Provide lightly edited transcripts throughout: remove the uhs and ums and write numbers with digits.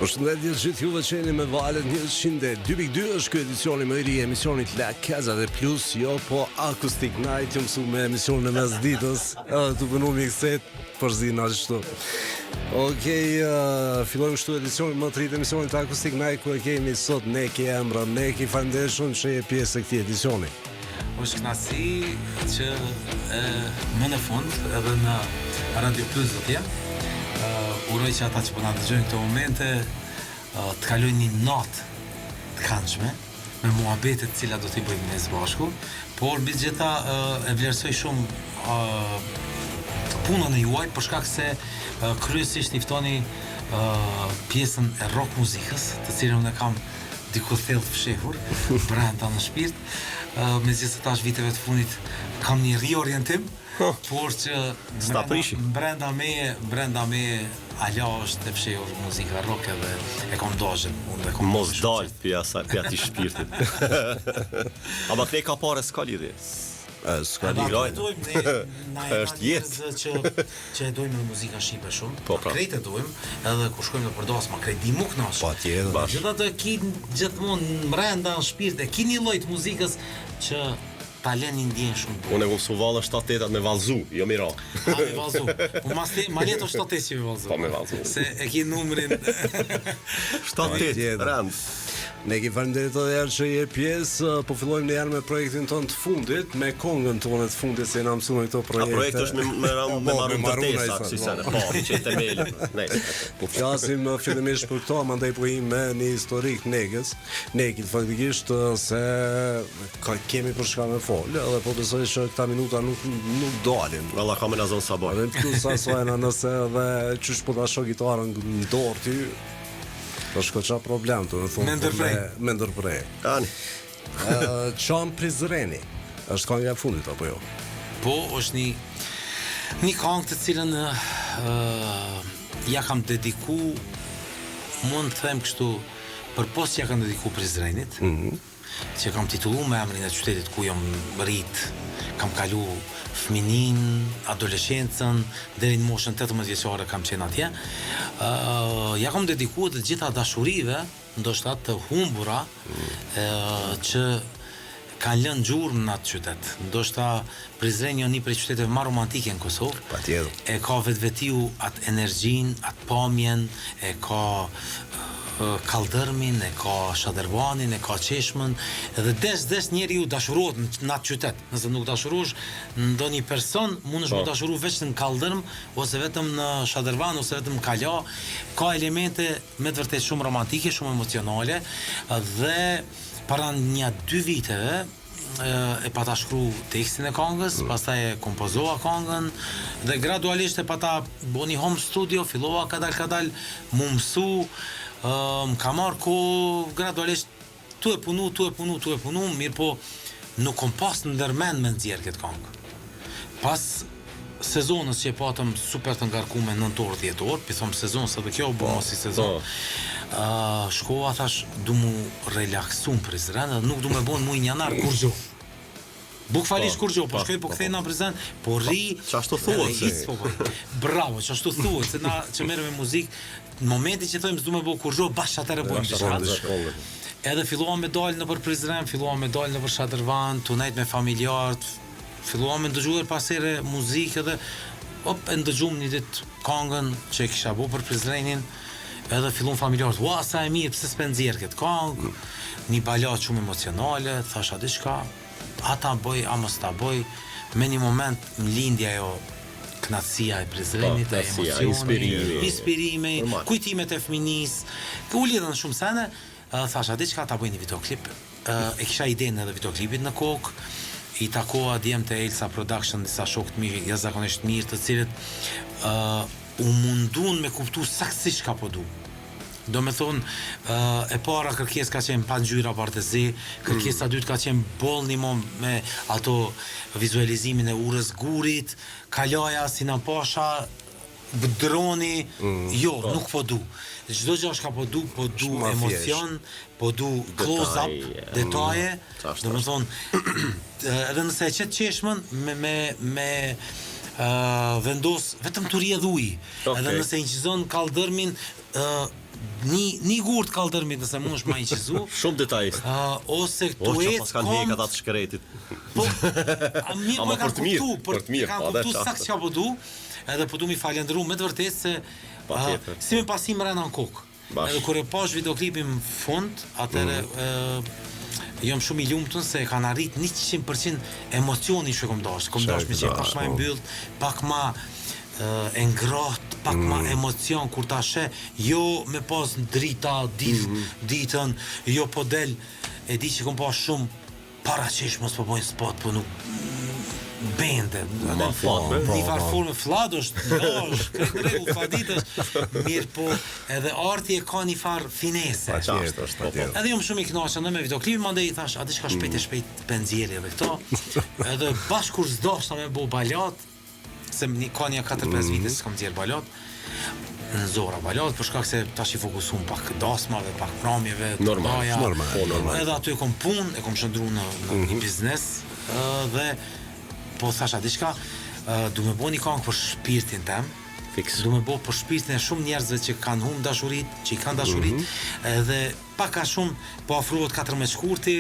Përshëndetje gjithë juve që jeni me valët 102.2 është ky edicioni më i ri i emisionit La Casa de Plus, jo po Acoustic Night, që mësu me emisionin e mesditës, të bënu mikset përzin ashtu. Okej, fillojmë kështu edicionin më të ri të emisionit Acoustic Night, ku e kemi sot Neki Emra. Neki, faleminderit që je pjesë e këtij edicioni. Është kënaqësi që më në fund edhe në Radio Plus do të jem. Uroj që ata që po na dëgjojnë këto momente të kalojnë një natë të këndshme me muhabetet të cilat do t'i bëjmë ne së bashku, por mbi të gjitha e vlerësoj shumë punën e juaj për shkak se kryesisht i ftoni pjesën e rock muzikës, të cilën unë kam diku thellë të fshehur brenda në shpirt, megjithëse tash viteve të fundit kam një riorientim. Por që brenda me ala është të fshehur muzika rock edhe e kam dashur unë kam mos dal pja ti shpirtit. Ama krej ka pare s'ka lidhje. S'ka lidhje. Është jetë që e dojmë në muzika shqipe shumë. Po, krejt e dojmë, edhe kur shkojmë në përdas, ma krejt di mu knash. Patjetër. Gjithatë e ki gjithmonë brenda në shpirt, e ki një lloj të muzikës që ta lën ndjen shumë. Unë e kom su vallë 7-8 me vallzu, jo mira. Me vallzu. Po ma leto 7-8 me vallzu. Po me vallzu. Se e ki numrin 7-8 rand. Ne ki faleminderit edhe që je pjesë, po fillojmë ne me projektin ton të fundit, me kongën tonë të fundit se na mësuan këto projekte. Projekti është me marrë ndërtesa, si se po, që themeli. Po flasim fillimisht për këto, mandej po im me një historik Negës. Nekit faktikisht se kemi për shka me fol, edhe po besoj që këta minuta nuk dalin. Valla ka me na zonë sabaj. Edhe plus asojna nëse edhe qysh po ta shoh gitarën në dorë ty. Është ka problem të në thonë me ndërprej. Tani. Çam Prizreni. Është kënga e fundit apo jo? Po, është një këngë të cilën ja kam dediku, mund të them kështu, përpos që ja kam dediku Prizrenit, që kam titullu me emrin e qytetit ku jam rrit, kam kalu fëminin, adoleshencën, deri në moshën 18 vjeçare kam qenë atje. Ja kam dedikuar të gjitha dashurive, ndoshta të humbura, që kanë lënë gjurmë në atë qytet. Ndoshta Prizreni është një prej qyteteve më romantike në Kosovë. Patjetër. E ka vetvetiu atë energjinë, atë pamjen, e ka kaldërmin, e ka shadervanin, e ka qeshmën, edhe des njeriu dashurohet në atë qytet. Nëse nuk dashurosh ndonjë person, mundesh me dashuru vetëm në kaldërm ose vetëm në shadervan ose vetëm në kala. Ka elemente me të vërtetë shumë romantike, shumë emocionale, dhe para 1-2 viteve e pata shkru tekstin e këngës, pastaj e kompozova këngën dhe gradualisht e pata boni home studio, fillova kadal mu mësu, më ka marrë kohë gradualisht tu e punu, mirë po nuk kom pas në ndërmend me nxjerr këtë këngë. Pas sezonës që e patëm super të ngarkume 9-10 orë, pithom sezon, sa dhe kjo bo mos i sezon, shkova thash, du mu relaksu në Prizren, dhe nuk du me bon mu i njanar kur gjo. Buk falish kur gjo, po shkoj po kthej në Prizren, po ri... Qashtu thuhet? Bravo, qashtu thuhet, se na që merrem me muzikë, në momenti që thojmë s'du me bo kur gjo, bash atëre bojmë diçka. Edhe filluam me dalë në për Prizren, filluam me dalë në për Shadërvan, tunajt me familjarët, filluam me ndëgjuar pasere muzikë edhe e ndëgjum një ditë këngën që e kisha bo për Prizrenin, edhe fillon familjarët, ua sa e mirë, pse s'pe nxjerr këtë këngë, një balat shumë emocionale, thasha diçka, ata bëj, a mos ta bëj, me një moment më lindi ajo knatësia e Prizrenit, e emocioni, inspirimi, kujtimet e fëminis, u lidhen shumë sene, thasha diçka ta bëj një videoklip, e kisha idenë edhe videoklipit në kokë, i takova djemtë e Elsa Production, disa shokë të mirë, jashtëzakonisht mirë, të cilët u mundun me kuptu saktësisht ka po du. Do me thonë, e para kërkes ka qenë pa ngjyra partezi, kërkesa dytë ka qenë boll një mom me ato vizualizimin e urës gurit, kalaja si në pasha, droni, jo, nuk po du. Çdo gjë ka po du emocion, po du close-up, detaje, do me thonë, edhe nëse e qetë qeshmën me vendos vetëm të rjedh ujë, edhe nëse inqizon kaldërmin, një gurt kaldërmit nëse mund është ma i qizu. Shumë detajist. Ose O, që pas kanë hek ata të shkretit. Po, mirë po e për të mirë, për të mirë, kanë po, dhe kuptu qartë. sakt që po du, edhe po du mi falendru me të vërtet se si me pasim rena në kokë. Edhe kur e pash videoklipin fund, atëre jam shumë i lumtur se kanë arrit 100% emocionin që kom dash. Kom dash me që pak ma e mbyllët, pak ma e ngrohtë, pak ma emocion kur ta she, jo me pas drita, ditën, jo po del, e di që kom pas shumë paraqesh mos po bojnë spot, po nuk bende, një farë me fladosh, krejt fladitës, mirë po edhe arti e ka një farë finese. Edhe jom shumë i knaqën me videoklipin, mandej i thash, a di shka shpejt penzjeri edhe këto, edhe bashk kur zdashta me bo baljat, se ka një 4-5 vite se kam zjerë baljat, në zora baljat, për shkak se tash i fokusum pak dasmave, pak pramjeve, normal. Edhe aty e kom pun, e kom shëndru në një biznes, dhe po thash a diçka, du me bo një këngë për shpirtin tem, du me bo për shpirtin e shumë njerëzve që kanë humbë dashurit, që i kanë dashurit, edhe paka shumë po afrohet 14 shkurti,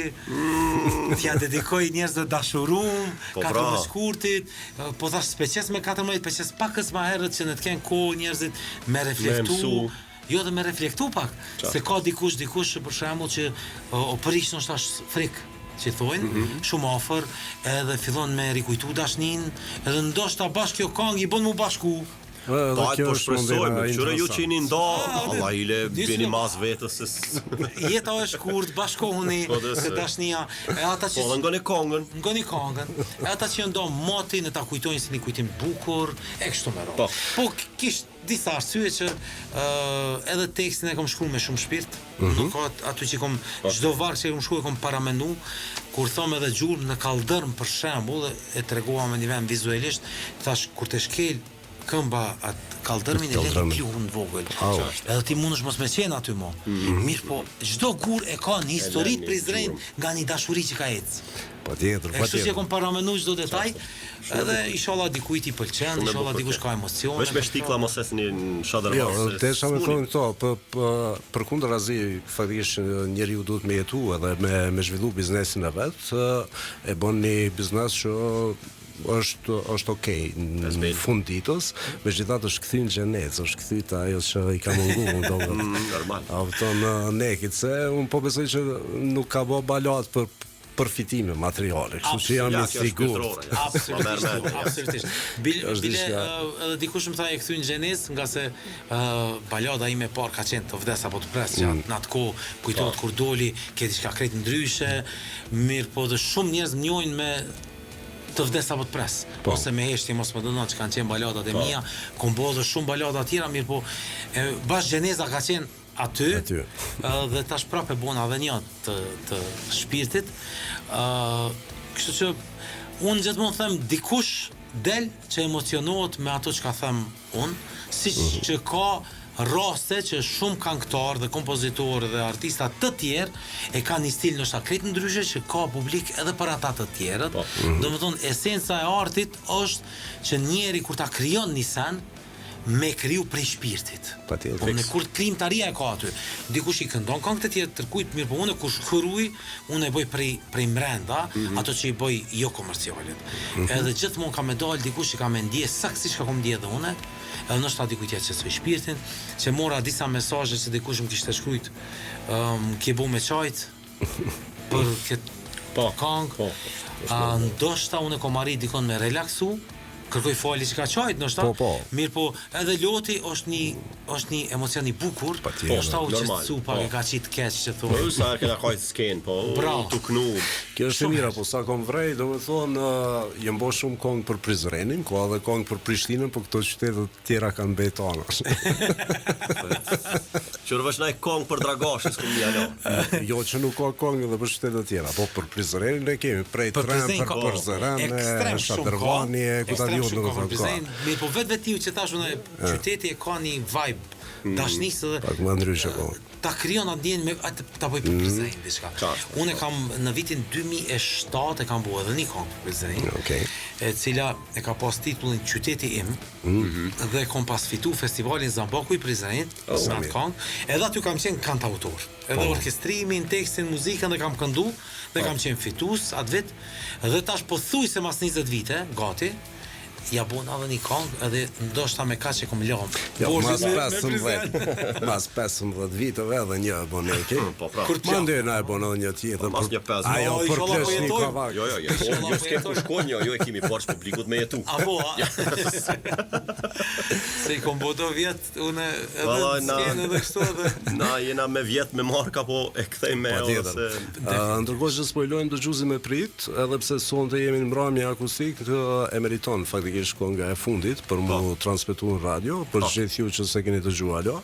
t'ja dedikoj njerëzve dashurum, 14 shkurtit, po thash speqes me 14, peqes pakës ma herët që në t'ken kohë njerëzit me reflektu, jo dhe me reflektu pak, se ka dikush për shembull që o prish në shtash frikë, që thojnë, shumë afër, edhe fillon me rikujtu dashnin, edhe ndoshta bashkë kjo këngë i bën mu bashku. Dajt po shpresojmë, qëre ju që jini nda, Allah ile bini mas vetës. Jeta e shkurt, bashkohuni, se dashnia, e ata që... Po, dhe ngoni kongën. Ngoni kongën, e ata që ndo motin, e ta kujtojnë si një kujtim bukur, e kështu me ro. Po, kisht disa arsye që edhe tekstin e kom shkru me shumë shpirt, nuk ka aty që kom, çdo varg që kom shkru e kom paramenu, kur thom edhe gjurmë në kaldërm për shembull, e tregova me një vend vizualisht, thash kur të shkel këmba atë kaldërmin e leti pluhun vogël. Edhe ti mundesh mos me qenë aty mo. Mirë po, çdo gur e ka një histori të prizren nga një dashuri që ka ecë. Patjetër. Kështu që kom paramenu çdo detaj, edhe inshallah dikujt i pëlqen, inshallah dikush ka emocione. Veç me shtiklla mos esni në shadër. Jo, desha me thonë këto, përkundrazi faktikisht njeriu duhet me jetu edhe me zhvillu biznesin e vet, e bën një biznes që është okej në fund ditës, megjithatë është kthy në xhenet, është kthyt ajo që i ka munguar normal. Në nekit se unë po besoj që nuk ka bë balat për përfitime materiale, kështu që jam i sigurt. Absolutisht. Bile edhe dikush më tha e kthy në xhenes, nga se balada ime parë ka qenë të vdes apo të pres, që në atë kohë kujtohet kur doli, ke diçka krejt ndryshe, mirë po dhe shumë njerëz më njohin me të vdes apo të pres, ose me heshtje mos më dënon që kanë qenë baladat e mia, kom bodhë shumë balada tjera, mirë po bash gjeneza ka qenë aty. Dhe tash prapë bona edhe një të shpirtit, kështu që unë gjithmonë them dikush del që emocionohet me ato që ka them unë, siç që ka raste që shumë këngëtar dhe kompozitorë dhe artista të tjerë e kanë një stil ndoshta krejt ndryshe që ka publik edhe për ata të tjerët. Domethënë esenca e artit është që njeri kur ta krijon një sen me kriju prej shpirtit. Unë kur krijimtaria e ka aty. Dikush i këndon këngë të tjerë tërkujt, mirë po unë kur shkruaj, unë e bëj prej brenda, ato që i bëj jo komercialet. Edhe gjithmonë ka me dal dikush që ka me ndje saktësisht ka kom ndje edhe unë. Edhe nështë dikujt tjetër që s've shpirtin, që mora disa mesazhe që dikush më kishte shkruajt, ke bu me qajt për këtë këngë, ndoshta unë kom arrit dikon me relaksu, kërkoj falje që ka qajt, nështë mirë po, edhe loti është një emocion i bukur, është u qëtësu pak e ka qitë keq që thua. Po, sa këna kajtë s'ken, po, të knu. Kjo është mira, po sa kom vrej, do me thonë, jem bo shumë kongë për Prizrenin, ko edhe kongë për Prishtinën, po këto qytetet tjera kanë bejtona. Qërë vëshnaj kongë për Dragashës, s'kom një alo. Jo, që nuk ka kongë edhe për qytetet tjera, po për Prizrenin e kemi, prej Trem, për Zëren, Shadërvani, mirë po vetë vetiu që tash unë qyteti e ka një vibe Dashnisë dhe Pak më ndryshe po. ta krijon atë ndjenjë me atë ta bëj për Prizren diçka. Unë kam në vitin 2007 e kam bërë edhe një këngë për Prizren. Okej. E cila e ka pas titullin Qyteti im dhe kom pas fitu festivalin Zambaku i Prizrenit me atë këngë, edhe aty kam qenë kantautor, edhe orkestrimin, tekstin, muzikën dhe kam këndu dhe kam qenë fitus atë vit, dhe tash po thuj se mas 20 vite gati ja bona edhe një këngë edhe ndoshta me kaq e kom lëm. Jo, mas 15 viteve edhe një aboneki. Po pra. Kur Mandej na e bonon një tjetër. Mas një 5. Ajo për inshallah, plesh po një jetojmë. kavak. Jo s'ke ku shkon, jo e kemi borx publikut me jetu. Apo, se i kom bodo vjet, une Valla, edhe s'ken edhe kështu edhe. Na jena me vjet me marka, po e kthej me ose... Ndërkohë që spojlojmë dëgjuesin me prit, edhe pse sonte jemi në mbrëmje akustik, e meriton faktikisht kënga e fundit për mu transmetuar në radio, për gjithë ju që se keni dëgjuar alo,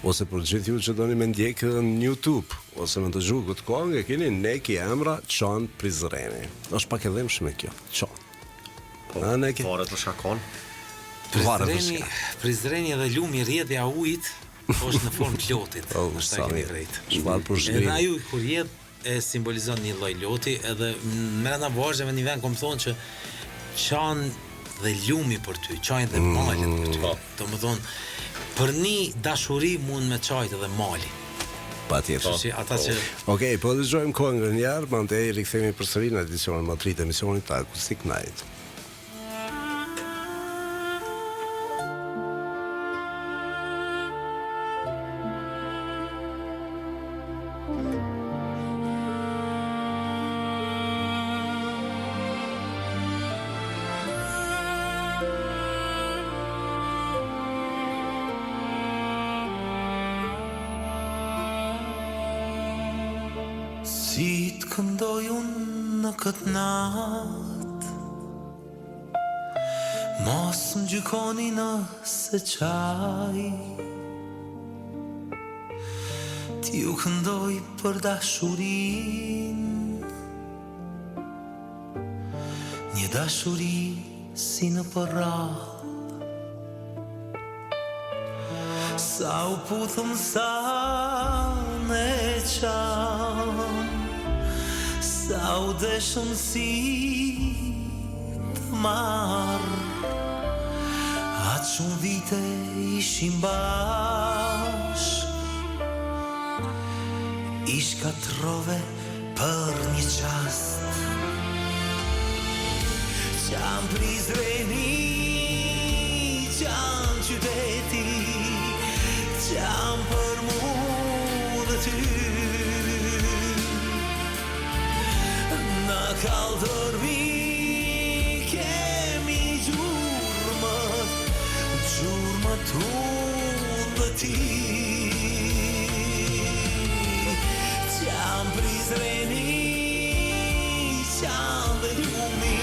ose për gjithë ju që doni me ndjekë në YouTube, ose me dëgjuar këtë këngë, e keni Neki Emra Çan Prizreni. Është pak e dhëmshme kjo. Çan. A Neki? Fare të shakon. Prizreni dhe lumi rrjedhja e ujit është në formë lotit. Është keni drejt. Çfarë për Edhe zhvillim. ai uji kur jep e simbolizon një lloj loti, edhe brenda vargjeve në një vend kom thonë që çan dhe lumi për ty, çajin dhe malin për ty. Domethënë, për një dashuri mund me çajt edhe mali. Patjetër. Që ata që Okej, po dëgjojmë këngën një herë, mandej rikthehemi përsëri në edicionin më të ri të emisionit të Acoustic Night. Si të këndoj unë në këtë natë, mos më gjykoni nëse qaj, ti u këndoj për dashurin, një dashuri si në përrall. Sa u puthëm sa në qam, sa u deshëm si të marë, atë shumë vite ishim bashk, ish katrove për një qast. Qam Prizreni, qam qyteti, qam për mu dhe ty, në kaldërmi kemi gjurmët unë dhe ti. Qam Prizreni, qam dhe lumi.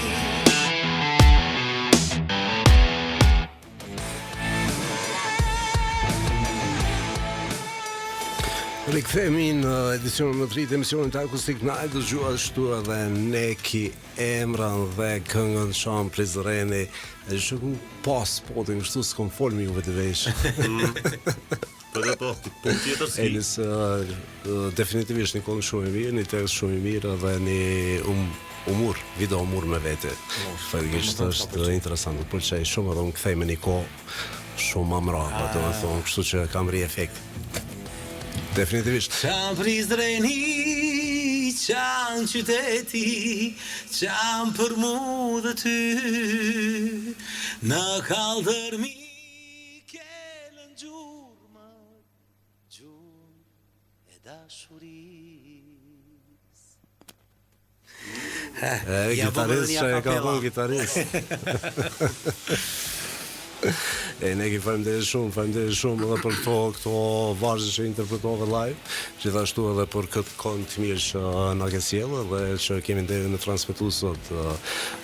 Rikthehemi në edicionin më të ri të emisionit të Acoustic Night, dëgjua ashtu edhe Neki Emran dhe këngën Çan Prizreni. E shumë pas spotin kështu s'kom fol me juve të vesh. Po tjetër si. Enis definitivisht një këngë shumë e mirë, një tekst shumë i mirë dhe një video humor me vete. Faktikisht është interesant, më pëlqej shumë edhe unë kthej me një kohë shumë më mrapa, domethënë, kështu që kam ri efekt. Definitivisht. Qam Prizreni, qam qyteti, qam për mu dhe ty, në kaldërmi kelen gjurmët, gjurmë e dashuris. Gitarist që e ka bën gitarist. E ne kemi faleminderit shumë edhe për këto varzë që interpretove live, gjithashtu edhe për këtë këngë të mirë që na ke sjellë dhe që kemi nderin në transmetues sot,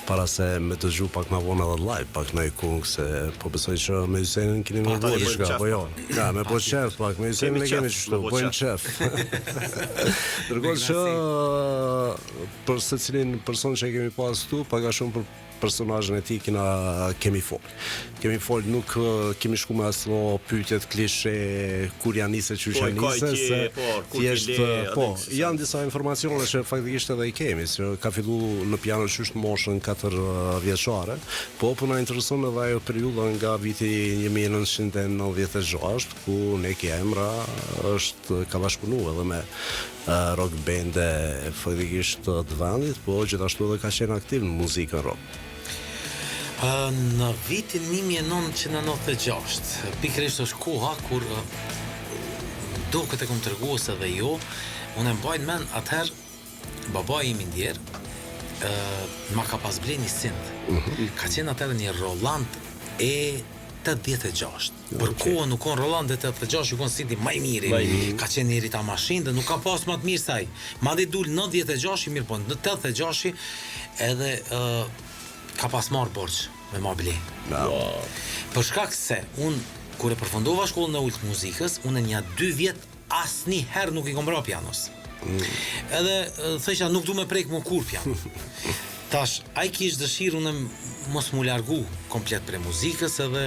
para se me dëgju pak më vonë edhe live, pak në këngë se po besoj që me Hysenin keni më bërë diçka, po jo. Ja, me po qef pak, me Hysenin ne kemi kështu, bojmë qef. Ndërkohë që për secilin person që kemi pas këtu, pak a shumë personazhin e tij kemi fol, nuk kemi shku me asnjë pyetjet klishe kur janë nisë thjesht janë disa informacione që faktikisht edhe i kemi, që ka filluar në piano qysh në moshën 4 vjeçare, po na intereson edhe ajo periudha nga viti 1996 ku Neki Emra ka bashkëpunuar edhe me rock bande faktikisht të vendit, po gjithashtu edhe ka qenë aktiv në muzikën rock. Në vitin 1996, pikërisht është koha kur do këtë kom treguar se dhe jo, unë e mbajt men atëherë babai im i ndjer ma ka pas ble një synt. Ka qenë atëherë një Roland e 86. Për kohën nuk kon Roland e 86, ju kon synti më i miri. Ka qenë një rita mashinë dhe nuk ka pas më të mirë saj. Madje dul 96 i mirë, po në 86 edhe ka pas marrë borç me ma ble. Për shkak se unë kur e përfundova shkollën e ulët muzikës, unë një 2 vjet asnjëherë nuk i kom bra pianos. Edhe thëshja nuk du me prek më kur piano. Tash, ai kish dëshirë unë mos mu largu komplet për muzikës, edhe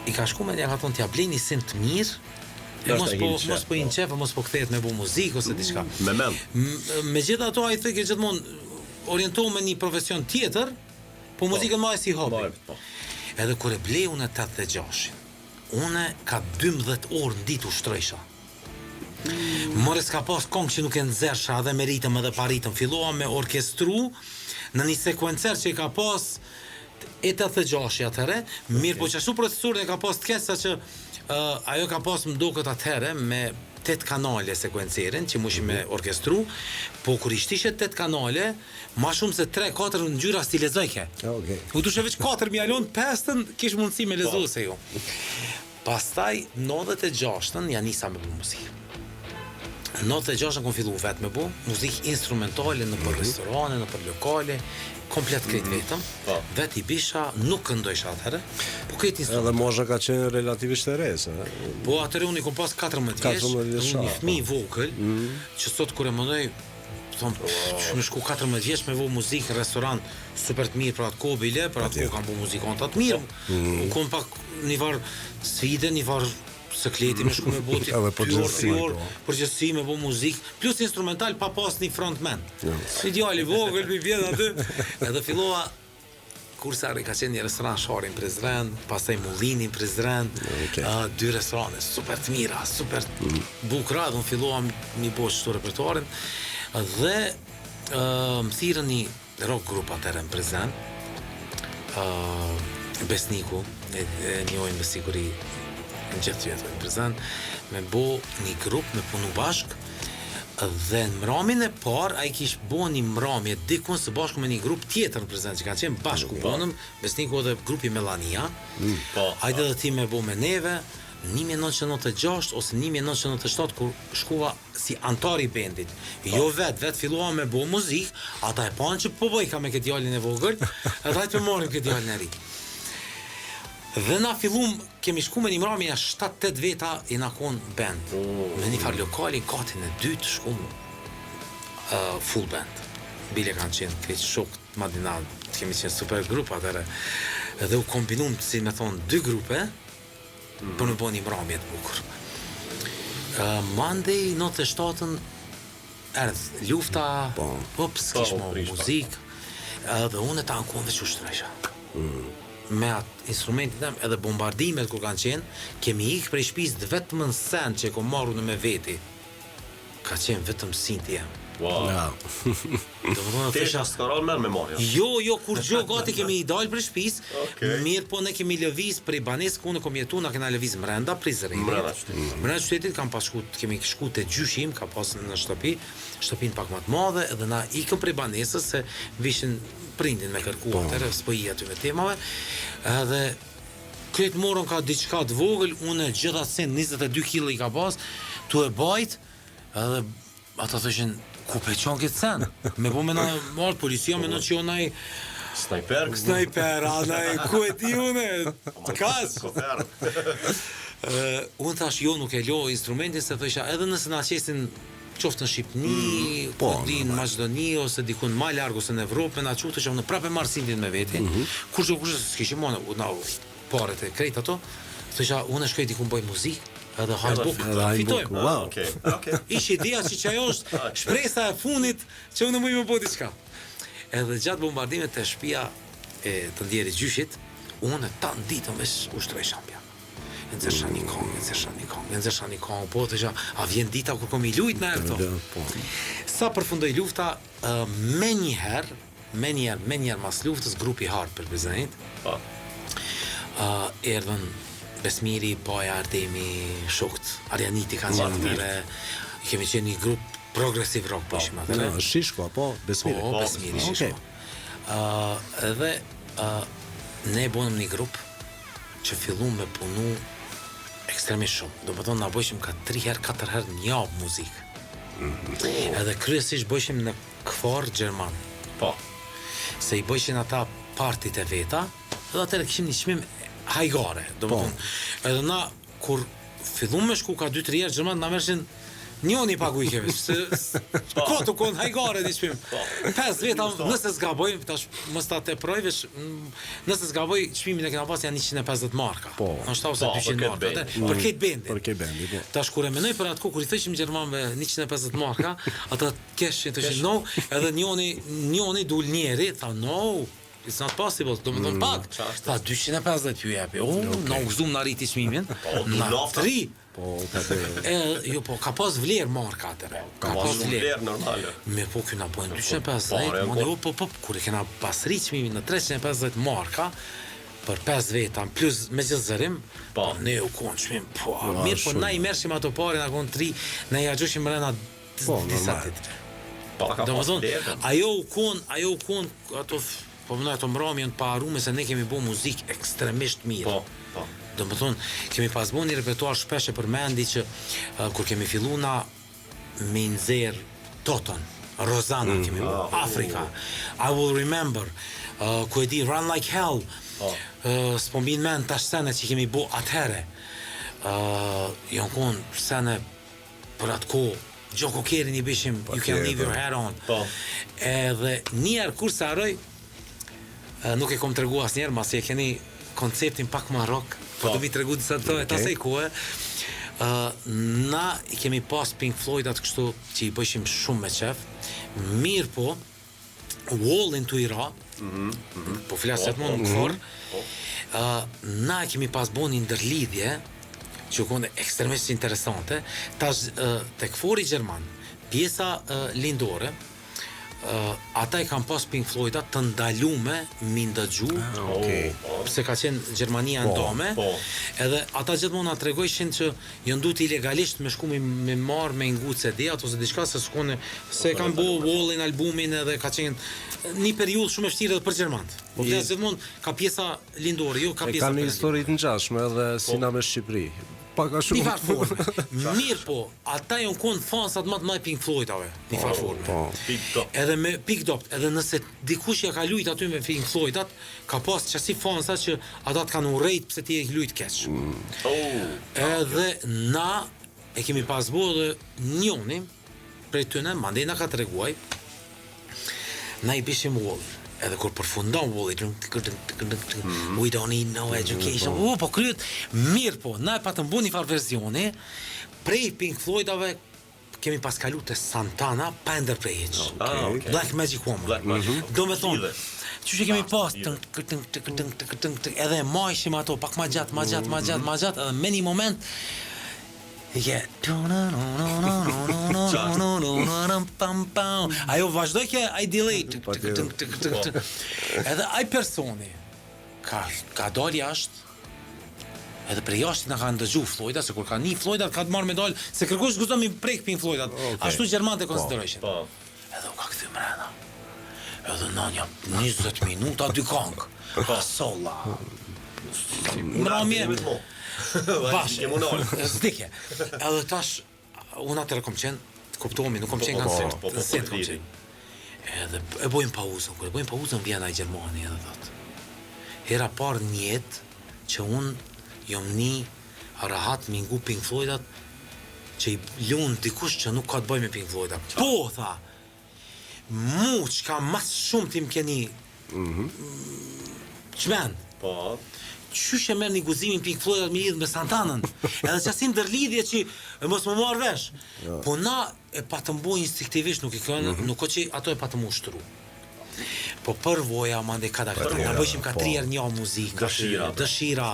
i ka shku me një ka thonë t'ja blej një sin të mirë, mos po i në qefë, mos po kthehet me bu muzikë ose diçka. Me gjitha ato, ai thëke gjithmonë orientohu me një profesion tjetër, po muzikën ma e si hobi. Edhe kur e blej unë 86, unë ka 12 orë në ditë u shtrojsha. More s'ka pas kongë që nuk e nëzersha edhe me ritëm edhe pa ritëm. Filloha me orkestru në një sekuencer që i ka pas e 86 atëre, mirë po që ashtu procesorën e ka pas të kesa që ajo ka pas më do këtë atëre me 8 kanale sekuencerin që mushi me orkestru, po kur ishtishe 8 kanale, ma shumë se 3-4 në gjyra si lezojke. U dushe veç 4 mjalon, 5-ën kish mundësi me lezu se jo. Pastaj, 96-ën ja nisa me bu muzikë. 96-ën kom fillu vetë me bu, muzikë instrumentale në për restorane, në për lokale, komplet krejt vetëm, vetë i bisha, nuk këndojsha atëherë, po krejt instrumentale. Edhe mosha ka qenë relativisht e rese. Po atëre unë i kom pas 14 vjeç, unë një fëmijë vogël, që sot kur e mëndoj, më shku 14 vjeç me vu muzikë, restoran super të mirë për atë kohë bile, për atë kohë kam bu muzikant atë mirë, u kom pak një varë sfide, një varë sekleti me shku me boti përgjithësi me bo muzikë, plus instrumental pa pas një frontman. Ideali vogël, mi vjen aty. Edhe fillova Kursari ka qenë një restoran Shari në Prizren, pastaj Mullini në Prizren, 2 restorane super të mira, super bukra, dhe unë fillova mi bo qështu repertoarin, dhe më thirën një rock grup atëre në Prizren, Besniku, e njojnë me siguri në gjithë vjetëve në Prizren, me bo një grup, me punu bashk, dhe në mramin e par, a i kish bo një mramje dikun së bashku me një grup tjetër në Prizren, që kanë qenë bashku bonëm, Besniku dhe grupi Melania, a i dhe ti me bo me neve, 1996 ose 1997 kur shkuva si antari i bendit. Jo vetë filluam me bo muzikë, ata e panë që po bëjka me këtë djalin e vogël, edhe ajtë për morim këtë djalin e ri. Dhe na fillum, kemi shku me një mramja 7-8 veta i na konë band. Me një farë lokali, katin e 2 shkum full band. Bile kanë qenë këtë shok madinal, kemi qenë super grup atëre. Dhe u kombinum, si me thonë, 2 grupe, për në bo një mramje të bukur. Mandej, 97-ën, erdhë lufta, kish mo muzikë, dhe unë e ta në konë dhe që shtrejsha. Me atë instrumentit dem, edhe bombardimet kur kanë qenë, kemi ikë prej shpisë vetëm në sen që e kom marru në me veti. Ka qenë vetëm sinti jem. Wow. Tesha s'karal me marja. Jo, kur gjo gati kemi i dalë për shtëpis, mirë po ne kemi lëviz prej banes, ku në kom jetu, na kena lëviz mrenda Prizrenit. Mrenda qytetit kemi shku të gjyshim, ka pas në shtëpin pak më të madhe, edhe na ikëm prej banesës se vishin prindin me kërku atëre, s'po i aty me temave, edhe kretë morën ka diçka të vogël, unë gjitha sen 22 kg i ka pas, tu e bajt, edhe ata thëshin, ku pe qonë këtë sen? Me po me në marë policia, me në që jo naj... Snajper, ku e ti une? Kas? Unë thash, jo, nuk e lo instrumentin, se thësha, edhe nëse na qesin qoftë në Shqipëni, në Maqedoni ose dikun më larg ose në Evropë, na çutë që unë prapë marr sindin me veti. Kurse s'kishim unë paret e krejt ato. Thosha unë shkoj diku bëj muzikë, edhe hajbuk, fitojmë. Wow. Okej. Ishte ideja që ajo është shpresa e fundit që unë më bëj diçka. Edhe gjatë bombardimit të shtëpia e të ndjerit gjyshit, unë tan ditën veç ushtroj shampia. Nxeshani kong, po të isha, a vjen dita kur kom i lujt në erë to. Sa përfundoj lufta, me njëherë mas luftës, grupi Harper prezident, erdhën Besmiri, Paja, Artemi, Shukt, Arjaniti kanë qenë tëre, kemi qenë një grup progressive rock, po ishim atëre. Shishko, po, Besmiri. Po, Besmiri, Shishko. Edhe ne bonëm një grup që fillum me punu ekstremisht shumë. Do më thonë, na bëjshim ka 3 herë, 4 herë një javë muzikë. Edhe kryesisht bëjshim në këfar Gjerman. Po. Se i bëjshin ata partit e veta, edhe atëre kishim një çmim hajgare. Do më thonë, edhe na, kur fillum me shku ka 2-3 herë Gjerman, na mershin njoni pagujkeve, kotu kon hajgare një çmim. 5 veta, nëse s'gaboj, tash mos ta teprojvesh, nëse s'gaboj, çmimin e kena pas janë 150 marka. Ndoshta ose 200 marka, për këtë bendi. Për këtë bendi, po. Tash kur e mendoj për atë kur i thëshim gjermanëve 150 marka, ata keshin thoshin no, edhe njoni dul njeri, tha no. It's not possible, do më thonë pak. Tha 250 ju jepi. Na u gëzum na riti çmimin. Na 3. Jo, po, ka pas vlerë marka atëre. Ka pas vlerë normale. Me po këna bojnë 250, po, kur e kena pas rrit çmimin në 350 marka, për 5 veta, plus me gjithë zërim, ne u konë çmim, mirë, po na i mershim ato pare, na konë 3, na i agjoshim mrena disa ditë. Do më thonë, ajo u konë, ato, po mënoj ato mramjen pa arrume se ne kemi bo muzikë ekstremisht mirë. Do më thonë, kemi pas bo një repertuar shpeshe për mendi që kur kemi fillu na me nxerr Toton, Rosanna kemi bo, Afrika, I Will Remember, ku e di Run Like Hell, s'po mbin mend tash sene që kemi bo atëhere. Janë konë sene për atë kohë, Gjoko Kerin i bishim You Can Leave Your Hair On. Edhe njerë kur sa haroj, nuk e kom tregu asnjëherë, masi e keni konceptin pak ma rock, po do mi tregu disa të ta se i kohë. Na i kemi pas Pink Floyd atë kështu që i bëshim shumë me qef, mirë po, Wallin të i ra, po flasë më në këfor, na i kemi pas bo një ndërlidhje, që kone ekstremisht interesante, tash të këfori Gjerman, pjesa lindore, ata i kam pas Pink Floyda të ndalume mi ndëgju, se ka qenë Gjermania ndome, edhe ata gjithmonë na tregojshin që jënë dut ilegalisht me shku me marrë me ngu CD-at ose diçka se kanë bo Wallin albumin edhe ka qenë një periudhë shumë e vështirë edhe për Gjermant. Po flas gjithmonë ka pjesa lindore, jo ka pjesa. Kanë histori të ngjashme edhe si na me Shqipëri. Paka shumë. Një farë forme. Mirë po, ata janë konë fansat më të mëdhenj Pink Floydave, një farë forme. Edhe me Pink Dot, edhe nëse dikush ja ka lujt aty me Pink Floydat, ka pas qasi fansa që ata të kanë urrejt pse ti e lujt keq. Edhe na e kemi pas bo dhe njoni prej tyne, mandej na ka treguaj, na i bishim Wall. Edhe kur përfundon Wall, we don't need no education. Po kryet mirë po, na e patëm bu një farë versioni, prej Pink Floydave kemi pas kalu të Santana pa ndërprejheq. Black Magic Woman. Do me thonë, që kemi pas edhe majshim ato pak ma gjatë, edhe me një moment ajo vazhdoj ke ai delay edhe ai personi ka dal jashtë edhe për jashtë na ka ndëgju Floyda se kur ka një Floyda ka të marrë me dal se kërkush guzon mi prek Pink Floydat ashtu gjermanët e konsiderojshin edhe u ka kthy mrena edhe nanja 20 minuta dy këngë solla mramje bashkë, zdike. Edhe tash, unë atërë kom qenë, kuptohemi, nuk kom qenë koncert, set kom qenë. Edhe e bojmë pauzën, kur e bojmë pauzën vjena i Gjermani edhe thotë. Hera parë njetë që unë jom një rahat me ngu Pink Floydat që i lun dikush që nuk ka të bëjë me Pink Floyd. Po, tha, mu që ka mas shumë tim keni qmen. Po. Qysh e merr një guzimin Pink Floyd me lidh me Santanën. Edhe qasim ndërlidhje që mos më marr vesh. Po na e patëm bu instinktivisht nuk i kanë, nuk që ato e patëm ushtru. Po përvoja mande kada këtë, na bëjshim ka 3 herë një muzikë, dëshira,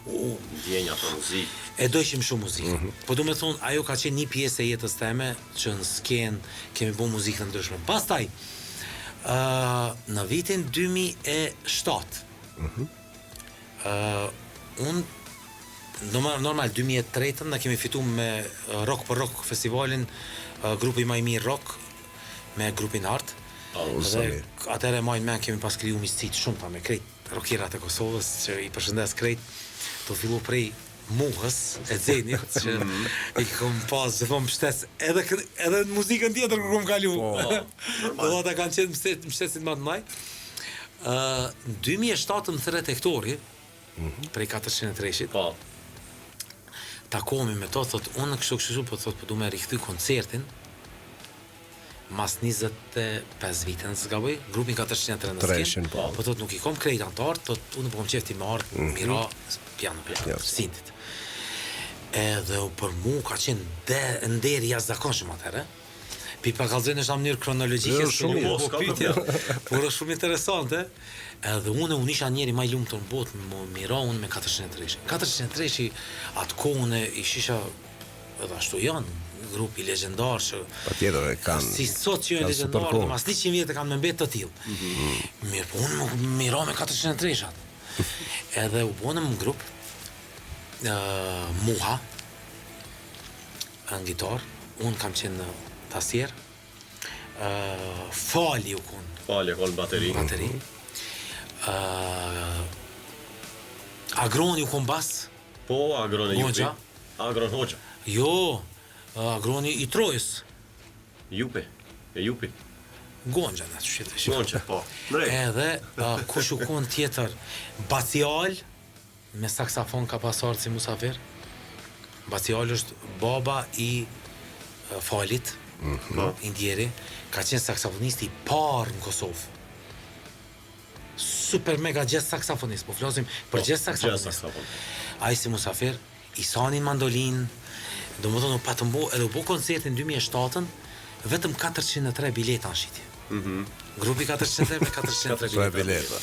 ndjenja për muzikë. E dojshim shumë muzikë. Po du me thonë, ajo ka qenë një pjesë e jetës teme, që në skenë kemi bu muzikë të ndryshme. Pastaj, në vitin 2007, unë normal 2003 na kemi fitu me Rock për Rock festivalin, grupi më i mirë rock me grupin Art. Dhe atëre majnë men kemi pas kriju mistit shumë ta me krejt rockerat e Kosovës që i përshëndes krejt, të fillu prej muhës e Xenit që i kom pas gjithmonë mbështes edhe në muzikën tjetër kur kom kalu. Do ata kanë qenë mbështesit më të mëdhaj. Në 2007 më thret Hektori prej 403-shit. Po. Takohemi me to, thot unë kështu po thot po du me rikthy koncertin mas 25 vite në zgaboj, grupin 403 në skin, po thot nuk i kom krejt antartë, thot unë po kom qefti me artë, mira, piano, sintit. Edhe për mu ka qenë nderi jashtëzakonshëm atëherë. Pi pa kallëzojnë është në mënyrë kronologjike, por është shumë interesante. Edhe unë isha njeri ma i lumë të në botë, më mira unë me 403. 403 atë kohën e ishisha edhe ashtu janë, grupi legjendar që patjetër e kanë. Si sot që janë legjendar, dhe mas 100 vjetë kanë me mbetë të tillë. Mirë, po unë më mira me 403-shat. Edhe u bonëm në grup, Muha, në gitar, unë kam qenë në tasier, Fali u kun. Fali kon bateri. Agroni u kun bas. Po, Agroni Jupi. Hoxha. Agron Hoxha. Jo, Agroni i Trojës. Jupi. E Jupi. Gonxha në të shqetë. Gonxha, po. Edhe, kush u kun tjetër, Bacial, me saksafon ka pasartë si musafir. Bacial është baba i Falit, indjeri, ka qenë saksafonisti i parë në Kosovë. Super mega jazz saksafonist, po flasim për jazz saksafonist. Ai si musafir, Isanin mandolin, do më thonë patëm bo, edhe u bo koncertin 2007-ën, vetëm 403 bileta në shqitje. Grupi 403 me 403 bileta.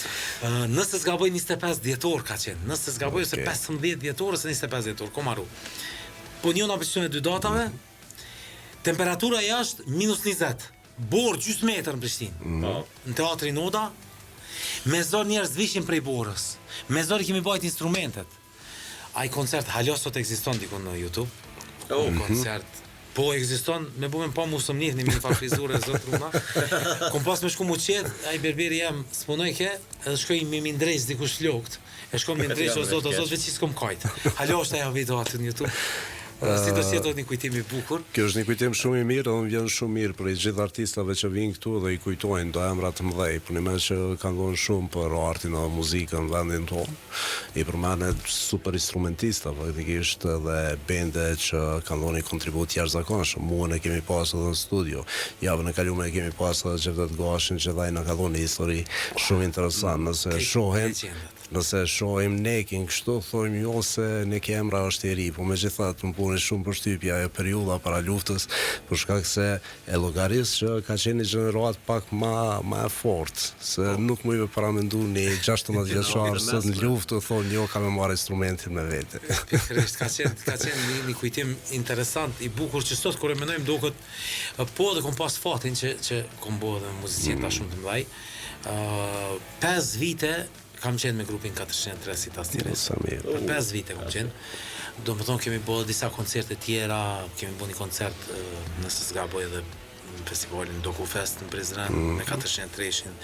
Nëse s'gaboj 25 djetor ka qenë, nëse s'gaboj ose 15 djetor ose 25 djetor, ko marru. Po njona përqyën e 2 datave, temperatura jashtë -20, borë gjysë metër në Prishtinë. Në teatrin Oda, me zor njerëz vishin prej borës, me zor i kemi bajt instrumentet. Ai koncert halo sot ekziston diku në YouTube. Koncert po ekziston, me bumen pa mu sëm njihni me një farë frizure zot runa. Kom pas me shku mu qetë, ai berberi jam s'punoj ke, edhe shkoj me mindrejsh dikush flokt. E shkoj me mindrejsh o zot veç i s'kom kajt. Halo është ajo video aty në YouTube. Si do s'jetë një kujtim i bukur. Kjo është një kujtim shumë i mirë, dhe më vjen shumë mirë për i gjithë artistave që vinë këtu dhe i kujtojnë do emra të mëdhej, për një me që kanë gonë shumë për artin dhe muzikën në vendin tonë. I përmanet super instrumentista, faktikisht dhe bende që kanë gonë një kontribut jashtëzakonshëm. Muën e kemi pasë edhe në studio. Javën e kalume e kemi pasë edhe Gjevdet Gashin që dhaj në ka gonë një histori shumë interesant. Nëse shohim nekin kështu, thojmë jo se ne emra është i ri, po me gjithat më puni shumë përshtypja e periudha para luftës, për shkak se e llogaris që ka qenë një gjenerat pak ma e fortë, se nuk më ive paramendu një 16 vjeçar sot në luftë, thonë jo ka me marrë instrumentin me vete. Pikërisht, ka qenë një kujtim interesant, i bukur që sot kur e menojmë duket, po dhe kom pas fatin që kom bo dhe muzicien ta shumë të mëdhaj. 5 vite kam qenë me grupin 403 si tastires. Për 5 vite kam qenë. Do më thonë kemi bërë disa koncerte tjera, kemi bërë një koncert nëse s'gaboj edhe në festivalin Dokufest në Prizren me 403-shin.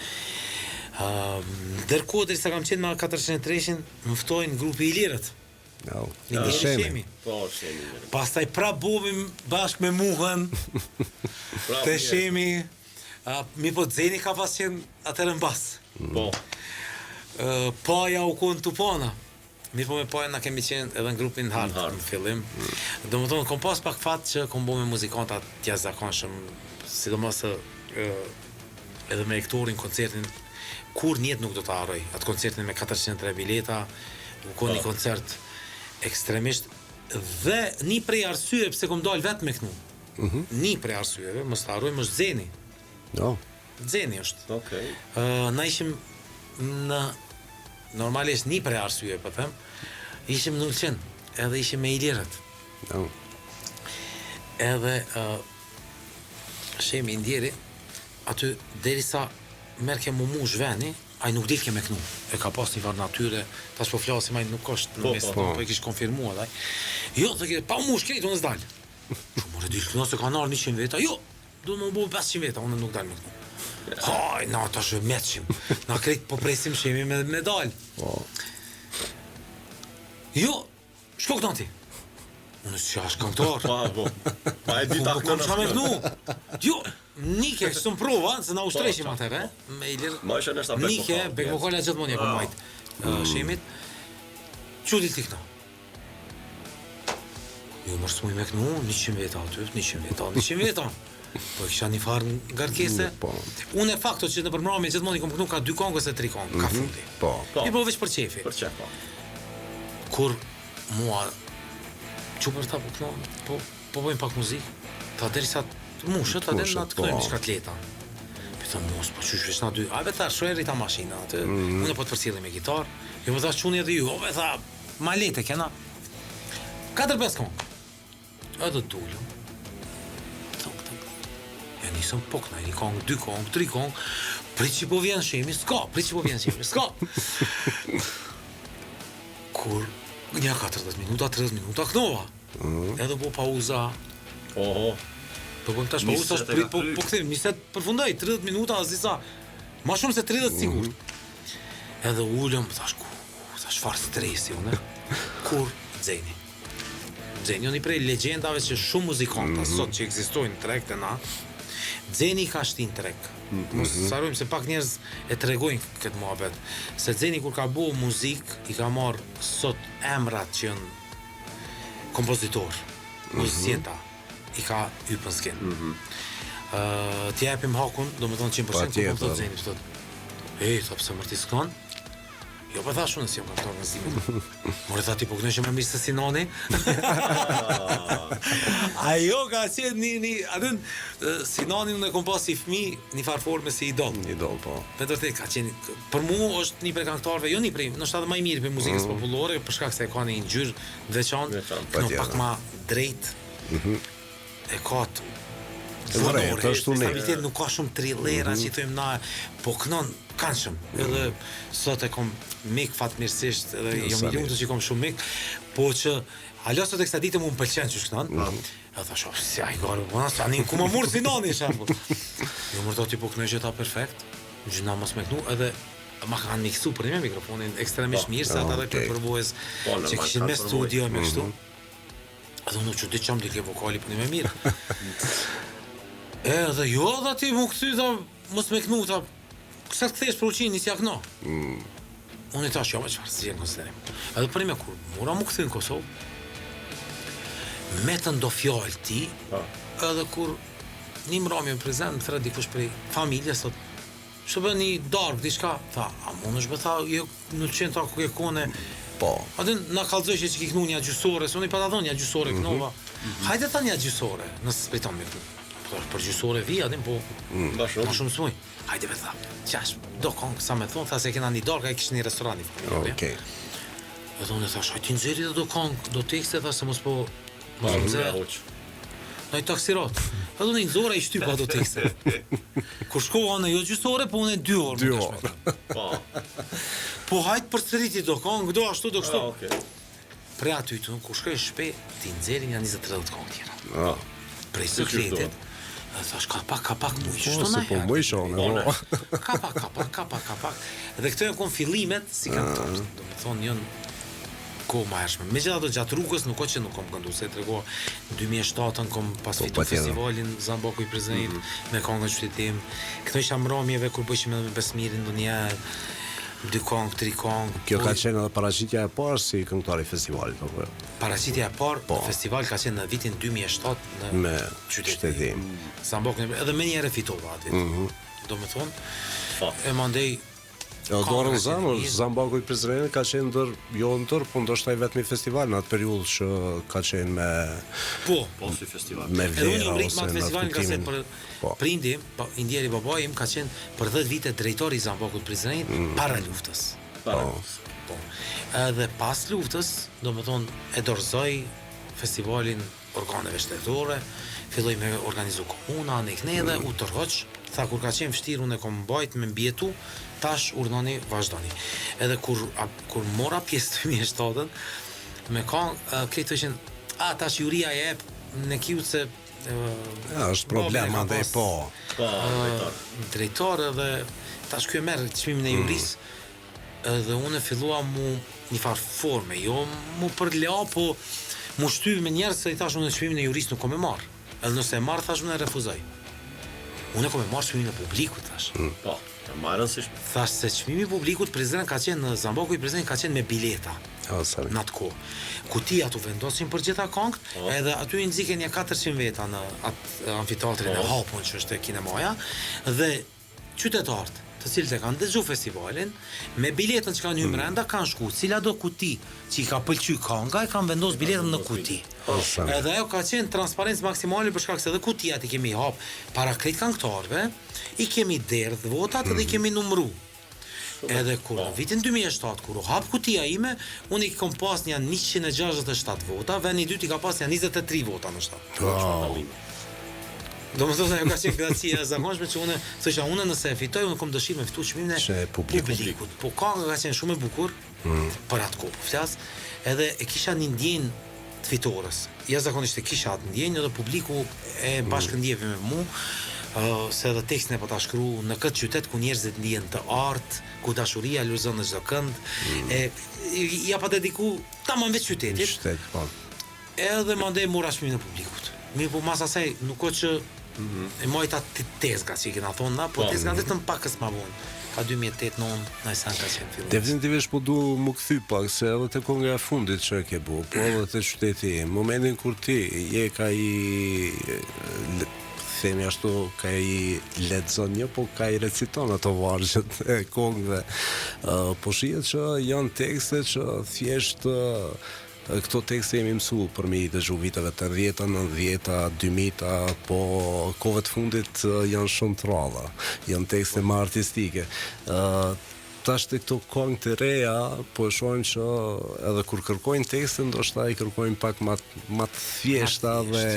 Ndërkohë derisa kam qenë me 403-shin, më ftojnë grupi i Lirët. Një Shemi. Pastaj prap bubim bashkë me Muhën, të Shemi, mi po Xeni ka pas qenë atërë në bas. Paja u konë Tupana, Mirë po me pojë na kemi qenë edhe në grupin Hard në fillim. Domethënë kom pas pak fat që kom bë me muzikanta të jashtëzakonshëm, sidomos edhe me Ektorin koncertin kur në jetë nuk do ta harroj. Atë koncertin me 403 bileta, u kon një koncert ekstremisht dhe një prej arsyeve pse kom dal vetëm me kënu. Një prej arsyeve, mos ta harrojmë, është Xeni. Jo. Xeni është. Okej. Na ishim në normalisht një prej arsye, po them, ishim në Ulqen, edhe ishim me Ilirët. Jo. Edhe shemi ndjeri, aty derisa merke mu mush veni, ai nuk dilke me kënu. E ka pas një farë natyre, tash po flasim ai nuk është në mes, po e kish konfirmuar ai. Jo, thë ke pa mush krejt unë s'dal. Shumë more dil kënu se kanë ardhur 100 veta. Jo, do më bëu 500 veta, unë nuk dal me kënu. Haj, na tash meçim. Na krejt po presim shemi me medal. Po. Jo, shko këtu ti. Unë si as këngëtar. Po. Pa e di ta Kom çamë kënu. Jo, nike s'un prova, se na ushtreshim atëherë, me Ilir. Ma isha nështë apet Nike, bek vokola gjithmonë ja kom majt. Shemit. Çu dil ti këtu. Jo, mos më me kënu, 100 veta aty, 100 veta. Po kisha një farë ngarkese. Unë e fakto që në përmbrëmje gjithmonë i kom kënu ka 2 kongë ose 3 kongë, ka fundi. Po. I po veç për qefi. Për çfarë? Kur mua çupër ta po kënu, po bëjmë pak muzikë. Ta derisa mushët, ta den na të kënojmë diçka t'leta. Pyeta mos, po çush veç na dy. A vetë thash, rita mashina aty. Unë po të përcjellim me gitar. Jo më thash çuni edhe ju, o tha, ma lete kena. 4-5 kongë. Edhe dulëm. Ja nisëm pokna, një kongë, 2 kongë, 3 kongë, prit që po vjen shemi, s'ka. Kur një 40 minuta, 30 minuta, knova. Edhe po pauza. Oho. Po kom tash pauza, prit po kthim, 20 përfundoi, 30 minuta as disa. Ma shumë se 30 sigurt. Edhe ulëm, thash farë stresi unë. Kur Xeni. Xeni një prej legjendave që shumë muzikanta sot që ekzistojnë në treg të na. Xeni ka shtin treg. Mos harrojmë se pak njerëz e tregojnë këtë muhabet. Se Xeni kur ka bëu muzikë, i ka marr sot emrat që janë kompozitor, muzikanta, i ka hypën sken. Ti japim hakun, domethënë 100% po thot Xeni, thotë. Sa pse mërtis këton? Jo, po thash unë si jam këngëtar në zimin. More tha ti po kënaqem më mirë se Sinoni. Ajo ka qenë një atë Sinoni unë e kom pas si fëmijë, një farë forme si idol. Idol, po. Me vërtet ka qenë për mua është një prej këngëtarëve, jo një prej, ndoshta edhe më i mirë për muzikës popullore, për shkak se ka një ngjyrë veçantë, pak më drejt. E ka stabilitet, nuk ka shumë trillera që i thojmë na, po kënon kanshëm. Edhe sot e kom mik fatmirësisht, edhe jo më lutem që kom shumë mik, po që alo sot e kësa ditë më pëlqen që shkënon. Edhe thash, si ai garo, tani ku më mor Sinoni shembull. Jo më thotë po kënaqë ta perfekt. Gjuna mos me kënu, edhe ma kanë miksu për një mikrofonin ekstremisht mirë, sa ata dhe për përbojës që kishin me studio me kështu. Edhe unë që dy qam dike vokali për një me mirë. Edhe jo, dhe ti mu këthy, mos me kënu, kësa të këthesh për uqin, nisja këno. Unë i tash, jo me qfarë, si jenë konsiderim. Edhe për një me kur, mora mu këthy në Kosovë, me të ndo fjallë ti, edhe kur një mrami më prezent, më thret dikush prej familje, sot, që bë një dark, diçka, tha, a mund është bë tha, jo, në qenë ta ku ke kone, po. Atin na kallëzoj që ki kënu një gjysore, se unë i pa ta thonë një gjysore kënova, hajde ta një gjysore, nësë spejton me kënu. Për gjysore vi, atin po, ma shumë s'muj. Hajde me tha, qash, do kongë, sa me thonë, tha se kena një dark, a i kishë një restorani. Okej. Edhe unë e thash, hajti nëzeri dhe do kongë, do tekste, tha se mos po, mos më zërë. Në i taksirat. Edhe unë i nëzora i shtypa do tekste. Kur shkova në jo gjysore, po unë e 2 orë. 2 orë. Po hajtë për sëriti do kongë, do ashtu, do kështu. Pre aty të, kur shkoj shpe, ti nëzeri një 20-30 kongë tjera. Prej së kletit, thash, ka pak mujë, që shto na po mujë shonë, Ka pak. Dhe këto janë kon fillimet, si kanë tërë, do me thonë njën kohë ma hershme. Me gjitha do gjatë rrugës, nuk o që nuk kom këndu, se të rego 2007-ën kom pas fitu festivalin Zamboku i Prizrenit, me kongën qytetim. Këto isha mramjeve, kur bëjshim edhe me Besmirin do njerë. 2 këngë, 3 këngë. Kjo ka qenë edhe paraqitja e parë si këngëtar i festivalit, apo? Paraqitja e parë në festival ka qenë në vitin 2007 në Me qytetin. Zambokun edhe më njëherë fitova aty. Domethënë, e mandej Dorën Zamër, Zambaku i Prizrenit ka qenë po ndoshta i vetmi festival në atë periudhë që ka qenë me si festival. Me edhe unë vera mbrit ose me atë me festivalin ka qenë për prindi, Indieri babai im ka qenë për 10 vite drejtori i Zambakut Prizrenit para luftës. Edhe pas luftës, domethënë e dorëzoi festivalin organeve shtetërore, filloi me organizu komuna, ne dhe u tërhoq, tha kur ka qenë vështirë unë e kom mbajt me mbjetu, tash urdhoni vazhdoni. Edhe kur mora pjesë 2007-ën, me kanë këtë ishin, tash juria e jep në kiut se është problem andaj po. Drejtor edhe tash ky e merr çmimin e jurisë. Edhe unë fillua mu një farë forme, jo mu përlea, po mu shty me njerëz se i thash unë çmimin e jurisë nuk kom e marr. Edhe nëse e marr thash unë e refuzoj. Unë kom e marr çmimin e publikut thash. Po, e marrën si thash se çmimi i publikut Prizren ka qenë në Zambaku i Prizrenit ka qenë me bileta. Në atë kohë. Kutia tu vendosin për gjitha këngët, edhe aty i nxiken ja 400 veta në atë amfiteatrin e hapun që është kinemaja dhe qytetarët të cilët e kanë dëgju festivalin, me biletën që kanë hyrë brenda kanë shku, cila do kuti që i ka pëlqy kënga, e kanë vendosur biletën në kuti. Edhe ajo ka qenë transparencë maksimale për shkak se edhe kutiat i kemi hap para krejt këngëtarëve, i kemi derdh votat dhe i kemi numru. Edhe kur në vitin 2007 kur u hap kutia ime, unë i kom pas një 167 vota, vendi i dytë i ka pas një 23 vota në shtat. Domethënë ajo ka qenë gracia e zakonshme që unë thosha unë nëse e fitoj unë kam dëshirë me fitu çmimin e publikut. Po kënga ka qenë shumë e bukur për atë kohë. Flas, edhe e kisha një ndjenjë të fitores. Jashtëzakonisht e kisha atë ndjenjë edhe publiku e bashkëndjeve me mua. Se edhe tekstin e po ta shkru në këtë qytet ku njerëzit ndihen të artë, ku dashuria lulzon në çdo kënd, ja pa dediku tamam vetë qytetit. Edhe mandej mora çmimin e publikut. Mirë po mas asaj nuk o që e mojta të tezga që i kena thonë na, po tezga vetëm pakës ma vonë. Ka 2008-2009, në isan ka qenë fillim. Definitivisht po du më kthy pak, se edhe të konga e fundit që ke bu, po edhe të qyteti, momentin kur ti je ka i themi ashtu, ka i lexon një, po ka i reciton ato vargjet e kongëve. Po shihet që janë tekste që thjesht këto tekste jemi mësu për mi dëgju viteve të 10-ta, 90-ta, 2000-ta, po kohëve të fundit janë shumë të rralla, janë tekste më artistike. Tash të këto këngë të reja, po shohim që edhe kur kërkojnë tekste, ndoshta i kërkojnë pak më të thjeshta dhe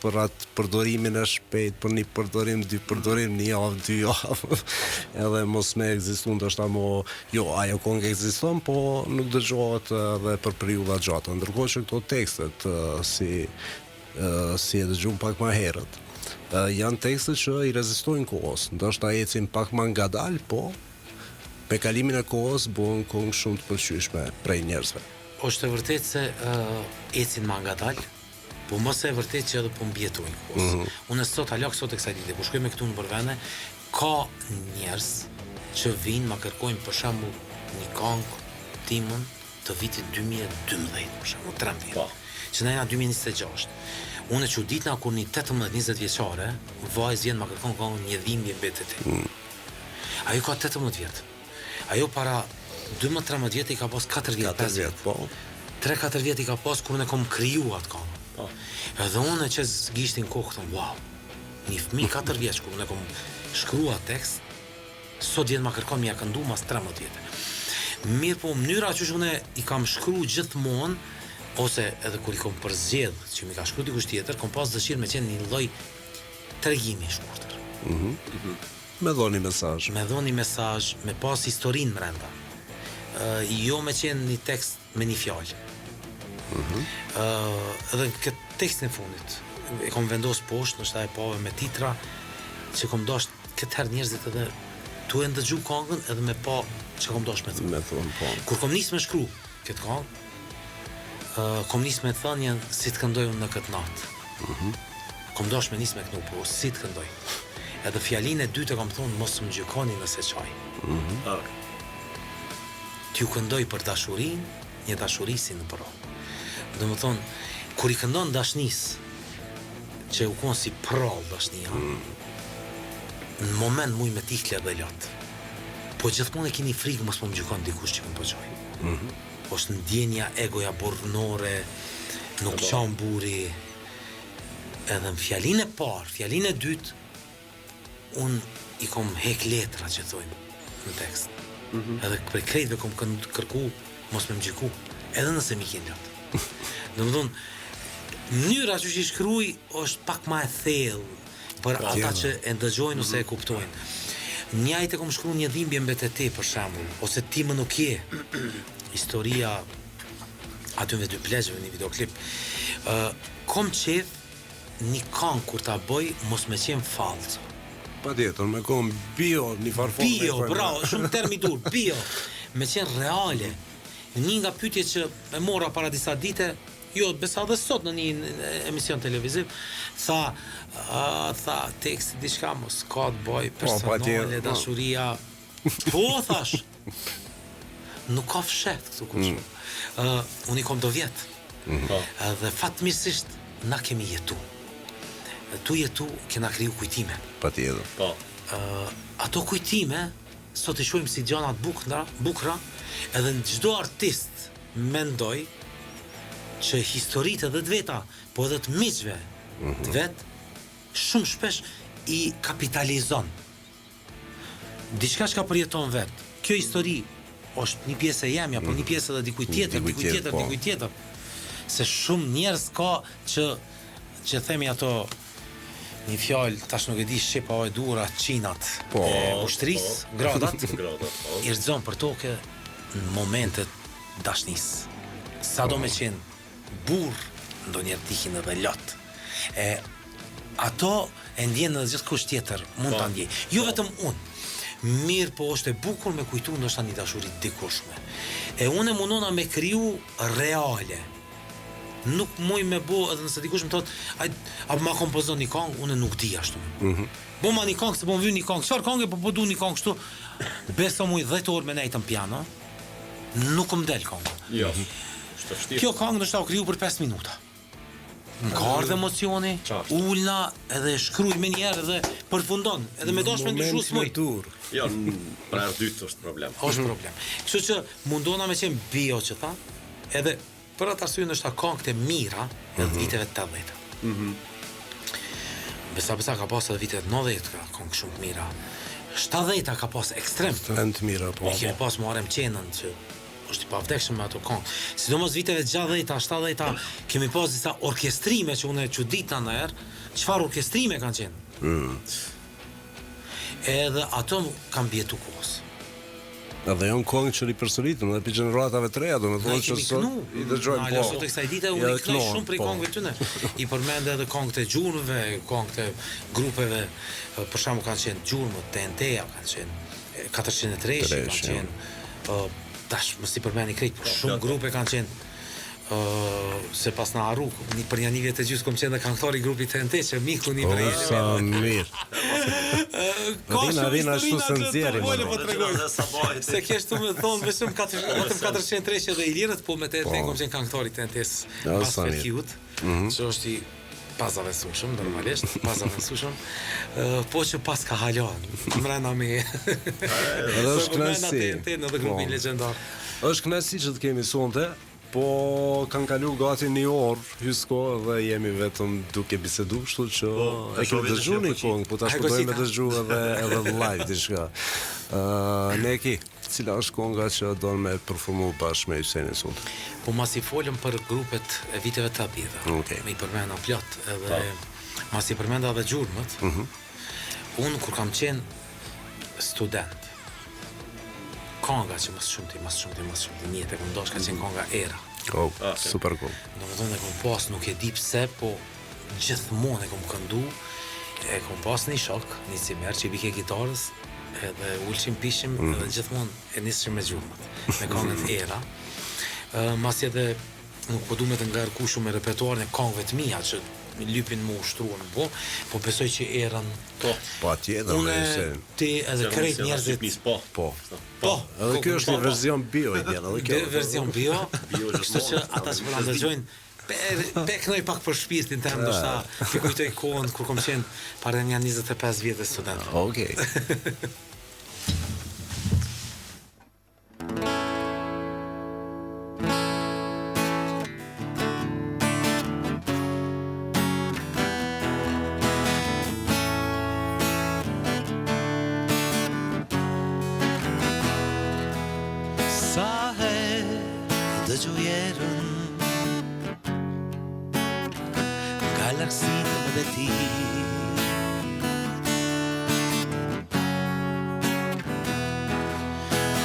për atë përdorimin e shpejt, për një përdorim, dy përdorim, një javë, 2 javë, edhe mos me ekzistu, ndoshta jo, ajo këngë ekziston, po nuk dëgjohet edhe për periudha gjata, ndërkohë që këto tekstet, si e dëgjum pak më herët, janë tekstet që i rezistojnë kohës, ndoshta ecin pak më ngadal, po me kalimin e kohës bën këngë shumë të pëlqyeshme prej njerëzve. Është e vërtetë se ecin më ngadal, po mos e vërtet që edhe po mbjetojnë kohës. Unë sot alak sot e kësaj dite, po shkoj me këtu në përvene, ka njerëz që vinë ma kërkojnë për shembull një këngë timën të vitit 2012, për shembull 13, që na jena 2026. Unë e çuditna kur një 18-20 vjeçare, vajzë vjen ma kërkon këngën Një dhimbje mbetet ti. Ajo ka 18 vjet. Ajo para 12-13 vjet i ka pas 4 vjet, 5 vjet, po. 3-4 vjet i ka pas kur ne kom kriju atë këngë. Edhe unë që gishtin kohë këtëm, wow, një fëmijë 4 vjeç kur unë kom shkrua tekst, sot vjen ma kërkon më ja këndu mas 13 vjetë. Mirë po, mënyra që unë i kam shkru gjithmonë, ose edhe kur i kom përzgjedh që mi ka shkru dikush tjetër, kom pas dëshirë me qenë një lloj tregimi i shkurtër. Me dhoni mesazh. Me dhoni mesazh, me pas historinë brenda. Jo me qenë një tekst me një fjalë. Edhe këtë tekstin e fundit e kom vendos poshtë, nështë e pove me titra që kom dosh këtë herë njerëzit edhe tu e ndëgju këngën edhe me pa që kom dosh me thunë. Kur kom nis me shkru këtë këngë, kom nis me thënjen si të këndoj unë në këtë natë. Kom dosh me nis me kënu, po si të këndoj. Edhe fjalinë e dytë e kom thonë mos më gjykoni nëse qaj. t'ju këndoj për dashurinë, një dashuri si në pro. Do më thonë, kur i këndon dashnis, që u konë si prall dashnia, në moment muj me tikle dhe lot. Po gjithmonë e kini frikë mos po më gjykon dikush që më pëgjoj. Është ndjenja egoja bornore, nuk qan buri. Edhe në fjalinë e parë, fjalinë e dytë, unë i kom hek letra që thojnë në tekst. Edhe për krejtve kom kërku mos me më gjyku, edhe nëse mi kjenë lot. Dhe më thonë, mënyra që i shkruaj është pak ma e thellë për ata që e ndëgjojnë ose e kuptojnë. Njajt e kom shkruar një dhimbje mbet e te për shembull, ose ti më nuk je. Historia aty me dy pleqëve një videoklip. Kom qef një këngë kur ta bëj mos me qenë falso. Patjetër, me kom bio, një farfon. Bio, bravo, shumë termi dur, bio. Me qenë reale. Një nga pyetje që e mora para disa dite, jo, besa dhe sot në një emision televiziv, tha teksti diçka mos ka të bëj personale, dashuria. Po, thash. Nuk ka fshet këtu kur shumë. Unë i kom do vjetë. Dhe fatmirësisht na kemi jetu. Tu jetu kena kriju kujtime. Patjetër. Po. Ato kujtime sot i shohim si gjana të bukra, edhe në çdo artist mendoj që historitë edhe të veta, po edhe të miqve të vet, shumë shpesh i kapitalizon. Diçka që ka përjeton vet. Kjo histori është një pjesë e jemja, po një pjesë edhe dikujt tjetër. Se shumë njerëz ka që themi ato një fjalë, tash nuk e di shqip apo e dura, çinat, ushtrisë, gradat, i rrezon për tokë në momentet dashnisë. Sa do me qenë burr, ndonjëherë tihin edhe lot. Ato e ndjen edhe gjithkush tjetër, mund ta ndjej. Jo vetëm unë. Mirë, po është e bukur me kujtu ndoshta një dashuri dikushme. Unë e mundona me kriju reale. Nuk muj me bo, edhe nëse dikush më thot, a ma kompozon një këngë, unë nuk di ashtu. Bo ma një këngë, se po më vjen një këngë, çfarë këngë, po du një këngë kështu. Beso muj 10 orë me nejtë në piano, nuk më del këngë. Jo. Kjo këngë ndoshta u kriju për 5 minuta. Më ka ardhur emocioni, ulna edhe shkruaj më një herë dhe përfundon, edhe me dashme ndryshues muj. Jo, për herë dytë është problem. Është problem. Kështu që mundona me qenë bio që tha, edhe për atë arsye ndoshta këngët e mira edhe viteve të 80. Besa ka pas edhe vitet 90 ka këngë shumë të mira. 70 ka pas ekstrem të mira, po. Ne kemi pas Muharrem Qenën që është i pavdekshëm me ato këngë. Sidomos viteve 60-ta, 70-ta kemi pas disa orkestrime që unë e çudita ndonjëherë, çfarë orkestrime kanë qenë. Edhe ato kanë bjetu kohës. Edhe janë këngë që ripërsëritën edhe për gjeneratave të reja, domethënë që sot i dëgjojmë po. Sot kësaj dite unë i kënaq shumë për këngëve tyne. I përmend edhe këngët e gjurmëve, këngët e grupeve, për shembull kanë qenë gjurmët, TNT-ja kanë qenë, 403 kanë qenë, tash mos i përmend i krejt, por shumë grupe kanë qenë. Se pas na harru, për një vjet e gjys kom qenë dhe këngëtar i grupit TNT që miku një prej. Sa mirë. Rina ashtu se nxjerrim. Se kesh tu më thon vetëm 403 dhe Ilirët, po me TNT kom qenë këngëtar i TNT-s pas Ferkiut, që është i pazaventueshëm normalisht, pazaventueshëm. Po që pas ka halon, mbrana me. Edhe është kënaqësi. TNT në grupin legjendar. Është kënaqësi që të kemi sonte. Po kanë kalu gati një orë hysko dhe jemi vetëm duke bisedu, kështu që e kemi dëgju një këngë, po tash përdojmë me dëgju edhe live diçka. Neki, cila është kënga që do me performu bashkë me Hysenin sot? Po mas i folëm për grupet e viteve të 80, me i përmenda plot, edhe mas i përmenda dhe gjurmët, unë kur kam qenë student, konga që mas shumë të njëtë e kom dosh ka qenë konga Era. Super cool. Do më thonë e kom pas, nuk e di pse, po gjithmonë e kom këndu, e kom pas një shok, një cimer që i bike gitarës, edhe ullëshim pishim, edhe gjithmonë e nisëshim me gjurmët, me kongët Era. Mas edhe nuk po du me të ngarku shumë me repertuarin e këngëve të mia që lypin mu ushtruan po besoj që erën patjetër ti edhe krejt njerëzit po edhe kjo është një version bio ideal edhe kjo version bio kështu që ata që po dëgjojnë knoj pak për shpirtin tem ndoshta ti kujtoj kohën kur kom qenë para një 25 vjetë student. Okej. Sa herë dëgjoj erën galaksitë më dhe ti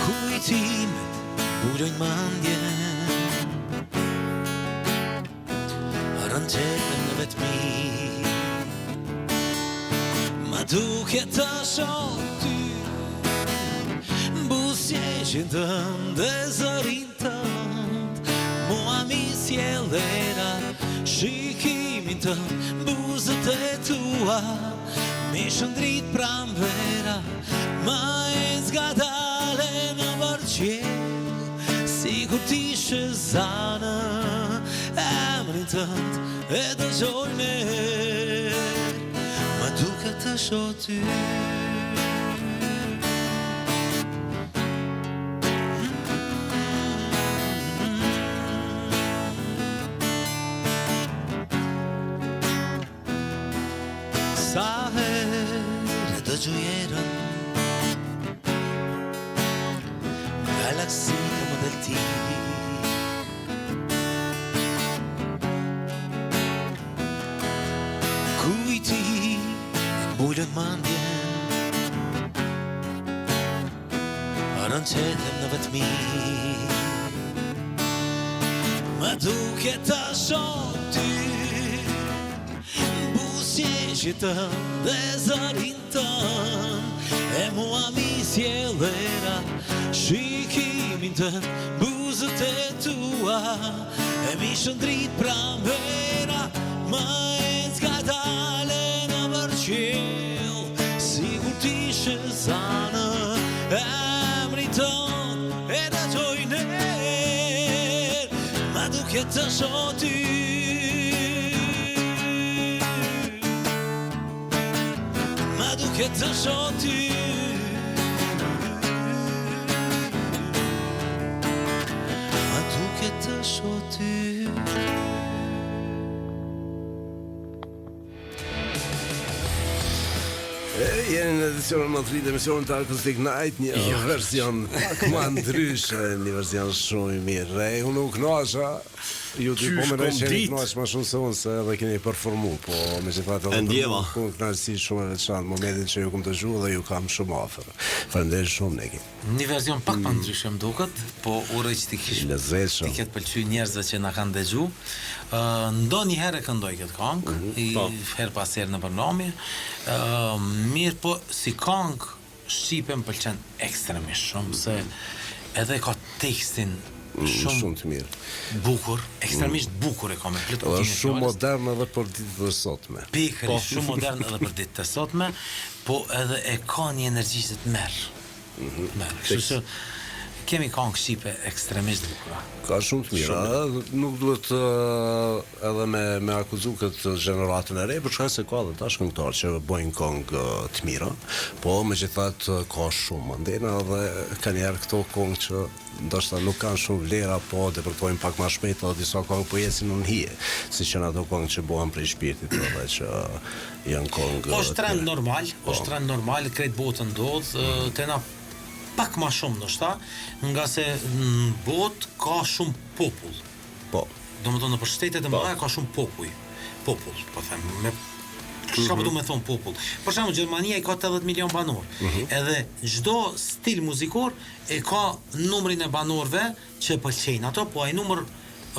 kujtimet bulojnë mandjen rënqetën në vetmi ma duke të shoh ty busjeqin tënd dhe zërin tënd mua mi sjellera shikimin tënd buzët e tua mi shëndrit pranvera ma e zgadale në vërqel sikur t'ishe zanë emrin tënd e dëgjoj merë ma duke të shoh ty sa herë dëgjoj erën galaksitë më dhe ti kujti mbulën mandjen rënqetën në vetmi ma duke të shoh ty busjeqin tënd dhe zërin tënd e mua mi sjellera shikimin tënd buzët e tua e mi shëndrit pranvera ma e zgadale në vërqel sikur t'ishe zanë emrin tënd e dëgjoj ner ma duke të shoh ty ma duke të shoh ty ma duke të shoh ty Jeni në edicionin më të ri të emisionin të Acoustic Night, një version pak më ndryshe, një version shumë i mirë. Unë nuk knasha, ju dy po më rejsheni knash ma shumë se unë, se edhe keni performu, po me që fatë edhe ku knashësi shumë e veçantë, momentin që ju kom të zhu dhe ju kam shumë afer. Faleminderit shumë Neki. Një version pak më ndryshe më duket, po uroj që ti ketë pëlqy njerëzve që na kanë dëgju. Ndonjëherë këndoj këtë këngë, her pas herë në përnomje. Mirë po si këngë shqipe më pëlqen ekstremisht shumë, se edhe ka tekstin shumë të mirë. Bukur, ekstremisht bukur e ka me plot kuptimin. Shumë modern edhe për ditët e sotme. Pikërisht, shumë modern edhe për ditët e sotme, po edhe e ka një energji që të merr. Kështu që kemi këngë shqipe ekstremisht bukura. Ka shumë të mira, nuk duhet edhe me akuzu këtë gjeneratën e re, për shkak se ka dhe tash këngëtarë që bojnë këngë të mira, po megjithatë ka shumë mandena dhe ka njerë këto këngë që ndoshta nuk kanë shumë vlera, po depërtojnë pak ma shpejt dhe disa këngë po jesin në hije, si që në ato këngë që bohen prej shpirtit dhe që janë këngë. Është trend normal, krejt botën ndodh, tena pak ma shumë ndoshta, nga se në botë ka shumë popull. Po. Domethënë në për shtetet e mëdha ka shumë popull, po them, me çka po do të them popull. Për shembull Gjermania i ka 80 milion banor. Edhe çdo stil muzikor e ka numrin e banorëve që pëlqejnë ato, po ai numër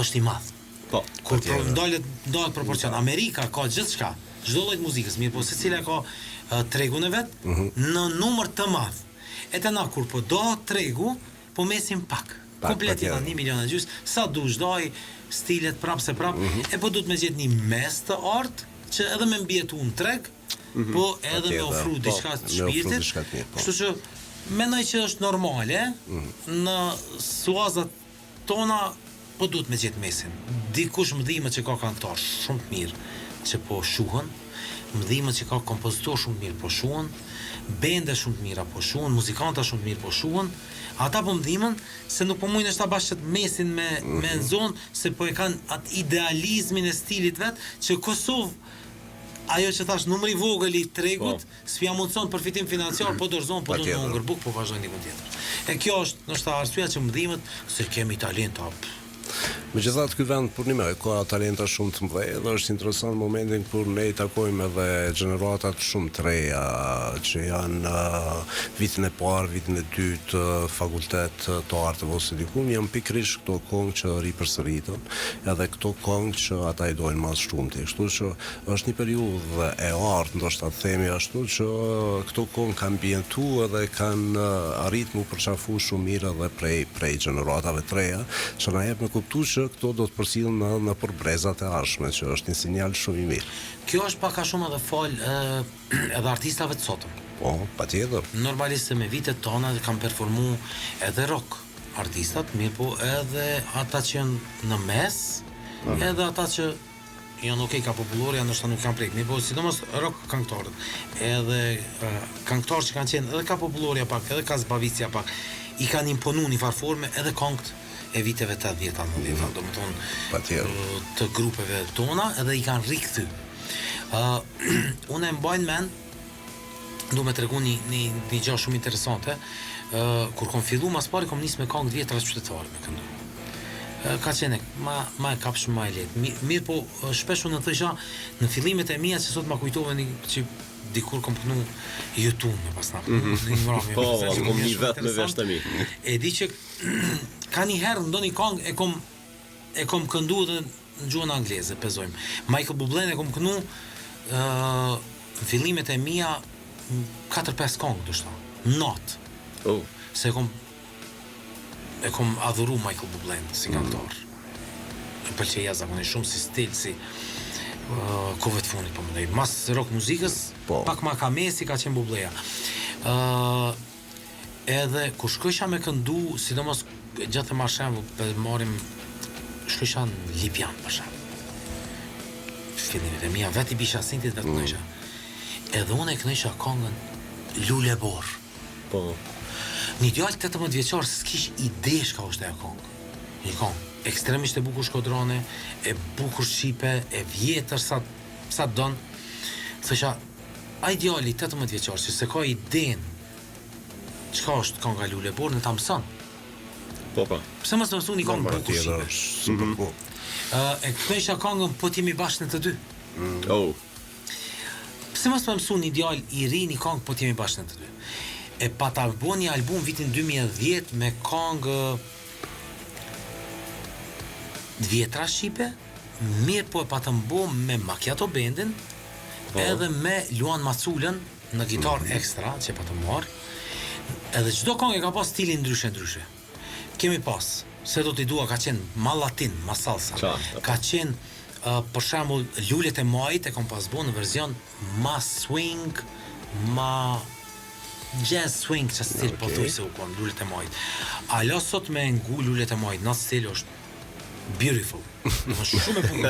është i madh. Po. Kur ndalet proporcion. Amerika ka gjithçka, çdo lloj muzikës, mirë, po secila ka tregun e vet në numër të madh. E të na kur po do tregu, po mesim pak. komplet jeta 1,5 milion, sa dush doj, stilet prap se prap, e po du të me gjetë një mes të artë, që edhe me mbjetu në treg, po edhe me ofru diçka të shpirtit, kështu që mendoj që është normale, në suazat tona, po du të me gjetë mesin. Dikush më dhimë që ka kantar shumë të mirë, që po shuhën, më dhimë që ka kompozitor shumë të mirë po shuhën, bende shumë të mira po shuhën, muzikanta shumë të mirë po shuhën, ata po më dhimën se nuk po mujnë është ta bashkët mesin me në zonë, se po e kanë atë idealizmin e stilit vetë, që Kosovë, ajo që thash numri vogël i tregut, s'pja mundson përfitim financiar, po dorëzon, po do në ngërbuk, po vazhdojnë dikun tjetër. E kjo është nështë arsyeja që më dhimet, se kemi talent, Megjithatë, ky vend punimor ka talenta shumë të mëdha dhe është interesant momentin kur ne I takojmë edhe gjeneratat shumë të reja që janë vitin e parë, vitin e dytë, fakultet të artëve ose diku, janë pikërisht këto këngë që ripërsëritën, edhe këto këngë që ata I dojnë mas shumti. Kështu që është një periudhë e artë, ndoshta të themi ashtu, që këto këngë kanë ambientu edhe kanë arrit mu përqafu shumë mirë edhe prej gjeneratave të reja, që na jep me kuptu që këto do të përsillen në përbrezat e ardhshme, që është një sinjal shumë I mirë. Kjo është pak a shumë edhe fal edhe artistave të sotëm. Po, patjetër. Normalisht se me vitet tona kanë performu edhe rock artistat, mirë po edhe ata që janë në mes, edhe ata që janë okej ka popullorja, ndoshta nuk kanë prek, mirë po sidomos rock këngëtarët, edhe këngëtarë që kanë qenë edhe ka popullorja pak, edhe ka zbavitja pak, I kanë imponu një farforme edhe këngët e viteve të 10-90, do më tonë të grupeve tona, edhe I kanë rikthy. Unë e mbajnë men, du me tregu një gjë shumë interesante, kur kom fillu mas pari, kom nisë me këngë vjetra qytetare me këndu. Ka qene, ma e kapshme, ma e letë. Mirë po, shpesh unë në thësha, në fillimet e mia që sot ma kujtove një që dikur kom punu YouTube me pas na. Po, kom një vetë me vesh të mi. E di që ka një herë ndonjë këngë e kom këndu dhe në gjuhën angleze, pezojmë. Michael Bublé e kom kënu në fillimet e mia 4-5 këngë, ndoshta. Not. Se e kom adhuru Michael Bublé si këngëtar. E pëlqeja zakonisht shumë si stil, si kohëve të fundit po më dhej. Mas rock muzikës, pak ma ka mesi ka qenë Bubléja. Edhe kur shkojsha me këndu, sidomos gjatë marrë shembull, për marim shkojsha në Lipjan për shembull. Fillimet e mia vetë I bisha sintit vetë kënojsha. Edhe unë e kënojsha këngën Lule Bor. Po. Një djalë 18 vjeçar s'kish ide çka është ajo këngë. Një këngë ekstremisht e bukur shkodrane, e bukur shqipe, e vjetër sa don. Thësha, ai djali 18 vjeçar që se ka iden çka është kënga Lule Bor në ta mëson. Po. Pse mos më mësoni këngë bukur shqipe? E kënojsha këngën Po t'jemi bashkë në të dy. Pse mos më mësoni djalë I ri një këngë Po t'jemi bashkë në të dy? E pa ta bo një album vitin 2010 me këngë vjetra shqipe, mirë po e pa të mbo me Macchiato Bandin, edhe me Luan Maculën në gitar ekstra, që e pa të marë, edhe çdo këngë e ka pas stilin ndryshe. Kemi pas, se do t'i dua ka qenë ma latin, ma salsa, ka qenë, për shembull, Lulet e Majit e kam pas bo në verzion ma swing, ma jazz swing që stil po thuj se u kon Lulet e Majit. Alo sot me ngu Lulet e Majit, në stil është beautiful. Është shumë e bukur.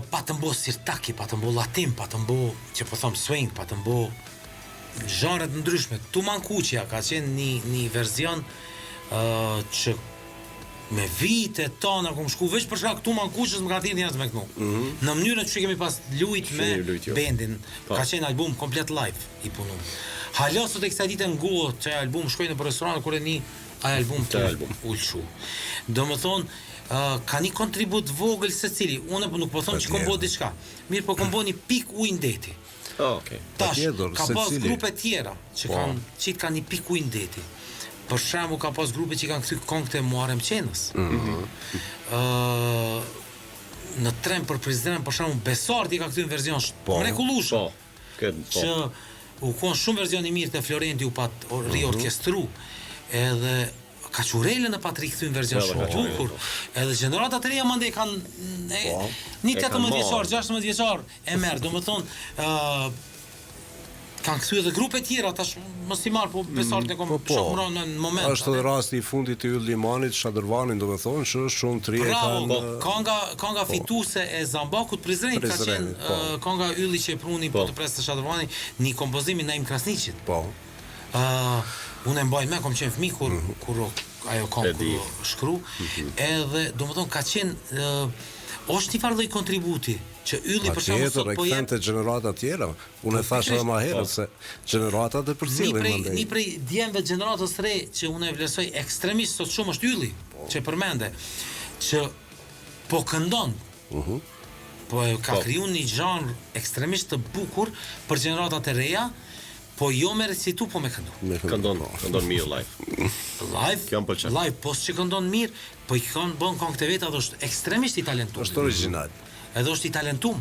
Pa të mbo sirtaki, pa të mbo latin, pa të mbo, që po thom swing, pa të mbo zhanret ndryshme. Tuman Kuqja ka qenë një verzion që me vite tona kom shku veç për shkak Tuman Kuqës më ka thirrë njerëz me kënu. Në mënyrën që kemi pas lujt me bendin, ka qenë album komplet live I punu. Hala sot e kësaj dite ngohet që album shkoj në për restoran kur e një album të ulshu. Do më thonë, ka një kontribut vogël se cili, unë nuk po thonë që kom bo diçka, mirë po kom bo një pik ujë ndeti. Tash, ka pas grupe tjera që kanë një pik ujë ndeti. Për shembull ka pas grupe që kanë kthy këngët e Muharrem Qenës. Në Trem për Prizren, për shembull Besardi ka kthy në verzion mrekullueshëm. Që u kon shumë verzion I mirë të Florenti u pat riorkestru. Edhe Kaçurele në Patrik Thyn version shumë bukur. Edhe gjeneratat e reja mandej kanë një 18 vjeçar, 16 vjeçar e merr, domethënë kanë kthyer edhe grupe tjera tash mos i marr po besart e kom shohron në moment. Është edhe rasti i fundit të Yll Limanit, Shadërvanin, domethënë që është shumë të rije kanë kanga fituese e Zambakut Prizren ka qenë kanga Ylli që e pruni po të presë Shadërvani një kompozimin Naim Krasniqit. Po. Unë e mbaj me kom qenë fëmijë kur ajo këngë shkru, edhe domethënë ka qenë është një farë lloj kontributi që Ylli për shkak sot po jep të gjenerata tjera. Unë e thash edhe më herët se gjeneratat e përcjellin mandej. Një prej djemve të gjeneratës së re që unë e vlerësoj ekstremisht sot shumë është Ylli, që përmende që po këndon. Po ka krijuar një zhanr ekstremisht të bukur për gjeneratat e reja. Po jo me recitu, po me këndu. Këndon mirë live. Live, po që këndon mirë, po i kanë bën këngët e veta dhe është ekstremisht i talentuar. Është origjinal. Edhe është i talentuar.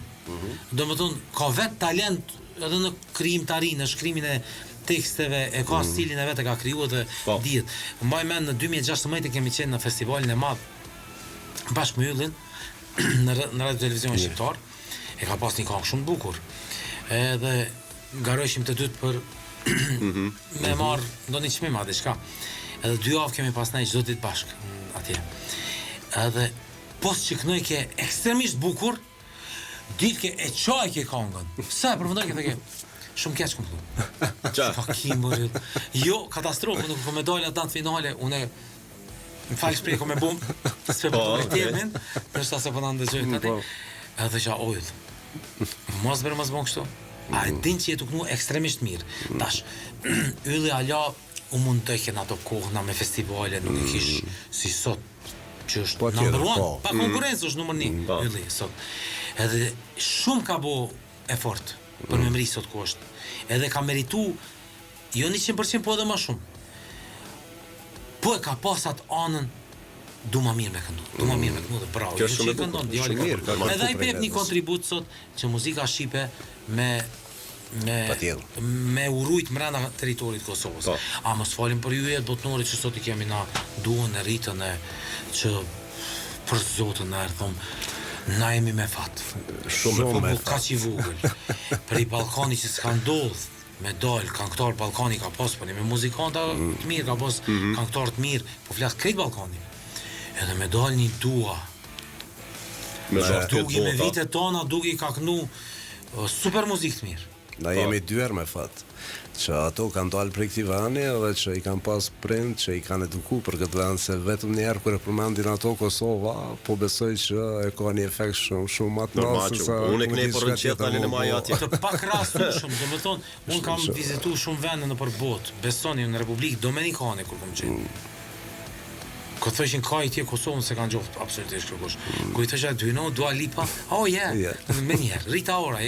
Domethënë ka vet talent edhe në krijimtari, në shkrimin e teksteve, e ka stilin e vet, e ka krijuar dhe dihet. Mbaj mend në 2016 kemi qenë në festivalin e madh bashkë me Yllin në radio televizion shqiptar. E ka pas një këngë shumë bukur. Edhe garojshim të dytë për me marr ndonjë çmim atë diçka. Edhe 2 javë kemi pastaj çdo ditë bashk atje. Edhe post që kënoj ke ekstremisht bukur, ditë ke e çaj ke këngën. Sa e përfundoi ke shumë keq këtu. Ka kimur. Jo, katastrofë nuk më dalë atë finale, unë më fal shpreh me bum, s'e po temin, për sa se po na ndëgjoj atë. Edhe ja ojë. Mos bën kështu. A e din që jetu kënu ekstremisht mirë. Tash, Ylli ala u mund të kena ato kohëna me festivale, nuk e kish si sot, që është number 1, pa konkurencë është numër 1, Ylli sot. Edhe shumë ka bo efort për me mri sot ku është. Edhe ka meritu, jo 100%, po edhe më shumë. Po e ka pasat anën, du ma mirë me këndu, dhe bravo. Kjo është shumë e bukur. Edhe i pep një kontribut sot, që muzika shqipe me urujt mrena teritorit Kosovës. A mos falim për ju botnori që sot i kemi na duhen e rritën e që për zotën e thom na jemi me fat. Shumë me fat. Ka që i vogël. Për i Balkani që s'ka ndodh me dal, këngëtar Balkani ka pas, po me muzikanta të mirë, ka pas këngëtar të mirë, po flas krejt Balkani. Edhe me dal një dua. Duki me vitet tona, duki ka kënu super muzikë të mirë. Na jemi dyer me fat që ato kanë dalë prej këtij vani edhe që i kanë pas prind që i kanë edukuar për këtë vend, se vetëm një herë kur e përmendin ato Kosova, po besoj që e ka një efekt shumë më të madh se sa unë e knej për çet tani në maj atje. Të pakrastueshëm, domethënë, unë kam vizituar shumë vende nëpër botë. Besoni në Republikë Dominikane kur kam qenë. Ko thoshin ka i tje Kosovën se kanë gjohtë absolutisht kërkush. Ku i thosha Dua Lipa, me njerë, Rita Ora,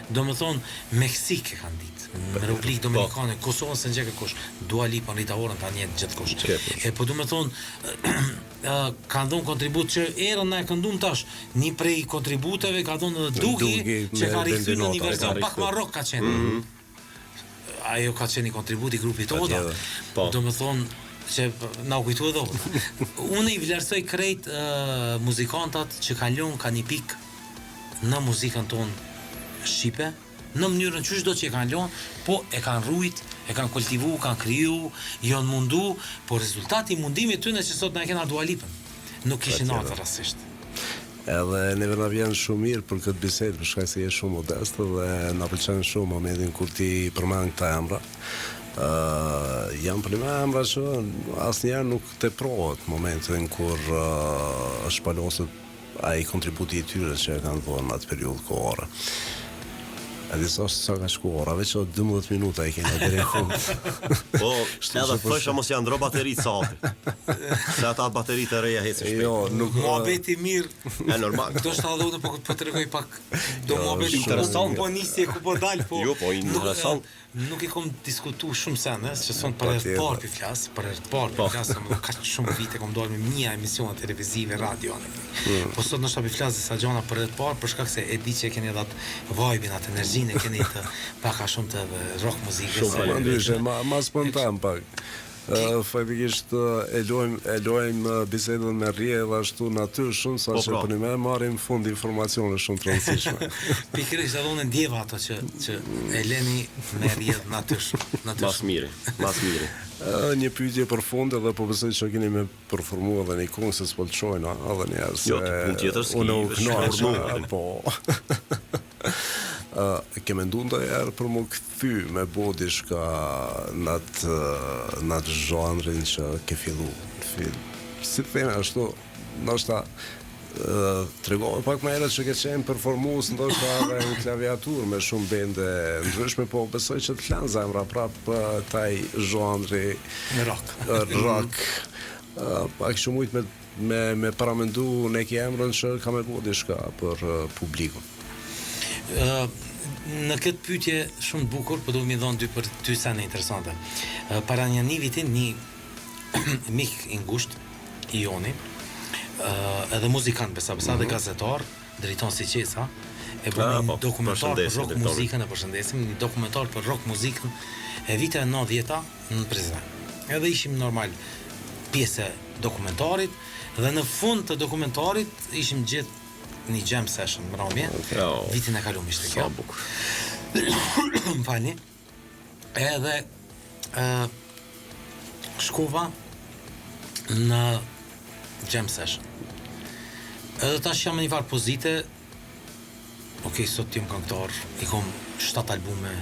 do më thonë Meksik e kanë ditë, në Republikë Dominikane, Kosovën se në gjekë kush, Dua Lipa, Rita Ora në ta njetë gjithë kush. E po du me thonë, kanë dhonë kontribut që erën na e këndum tash, një prej kontributeve ka dhonë edhe Dugi, që ka rikëthy në një verzion, pak ma rock ka qenë. Ajo ka qenë i kontributi grupit Oda, do me thonë, që na u kujtu edhe. Unë i vlerësoj krejt muzikantat që kanë lënë ka një pikë në muzikën tonë shqipe, në mënyrën që çdo që e kanë lënë, po e kanë rujt, e kanë kultivu, kanë kriju, janë mundu, po rezultati i mundimit tyne që sot na e kena Dua Lipën. Nuk kishin ardhur rastisht. Edhe neve na vjen shumë mirë për këtë bisedë, për shkak se je shumë modest dhe na pëlqen shumë momentin kur ti përmend këta emra. Jam për një emra që asnjëherë nuk teprohet momentin kur shpaloset ai kontributi i tyre që e kanë dhënë në atë periudhë kohore. A di sa ka shkuar, veç 12 minuta i kena deri në fund. Po, edhe thosha mos janë ndro bateritë sati. Se ata bateritë e reja hecin shpejt. Jo, nuk muhabeti mirë. E normal. Do të thonë po tregoj pak do muhabeti interesant. Po nisi ku po dal, po. Jo, po interesant. Nuk e kam diskutuar shumë sene, që son për herë të parë pi flas, për herë të parë flas, ka shumë vite kam dalë me një emisione televizive radio. Po sot ndoshta pi flas disa gjëra për herë të parë për shkak se e di që keni atë vibe-in, atë energjinë, keni të pak a shumë të rock muzikës. Shumë ndryshe, ma spontan pak. Faktikisht e lojm bisedën me rrjedh ashtu natyrshëm, saqë për ne marrim fund informacione shumë të rëndësishme. Pikërisht edhe unë ndjeva ato që e leni me rrjedh natyrshëm. Mas miri. Një pyetje për fund edhe po besoj që keni me përformuar edhe një këngë se s'po të çojna edhe një herë. Jo, punë tjetër unë u kënaq, po. Ke mendu ndonjëherë për më kthy me bo diçka në atë zhanrin që ke fillu si të theme ashtu, ndoshta tregove pak më herët që ke qenë performues ndoshta edhe në klaviatur me shumë bende ndryshme, po besoj që të flan zemra prap taj zhanri rock. Pak shumë ujt me paramendu ne ke emrën që ka me bo diçka për publikun. Në këtë pyetje shumë të bukur, po do më dhon dy për ty sene interesante. Para një viti një mik i ngushtë i Joni, edhe muzikant besa dhe gazetar, drejton si qesa, e bën një dokumentar për rock muzikën, e përshëndesim, një dokumentar për rock muzikën e viteve 90-ta në Prizren. Edhe ishim normal pjesë dokumentarit dhe në fund të dokumentarit ishim gjithë një jam session mbrëmje. Vitin e kaluar ishte kjo. Më falni. Edhe shkova në jam session. Edhe tash jam në një farë pozite. Okej, sot jam këngëtar, i kom 7 albume,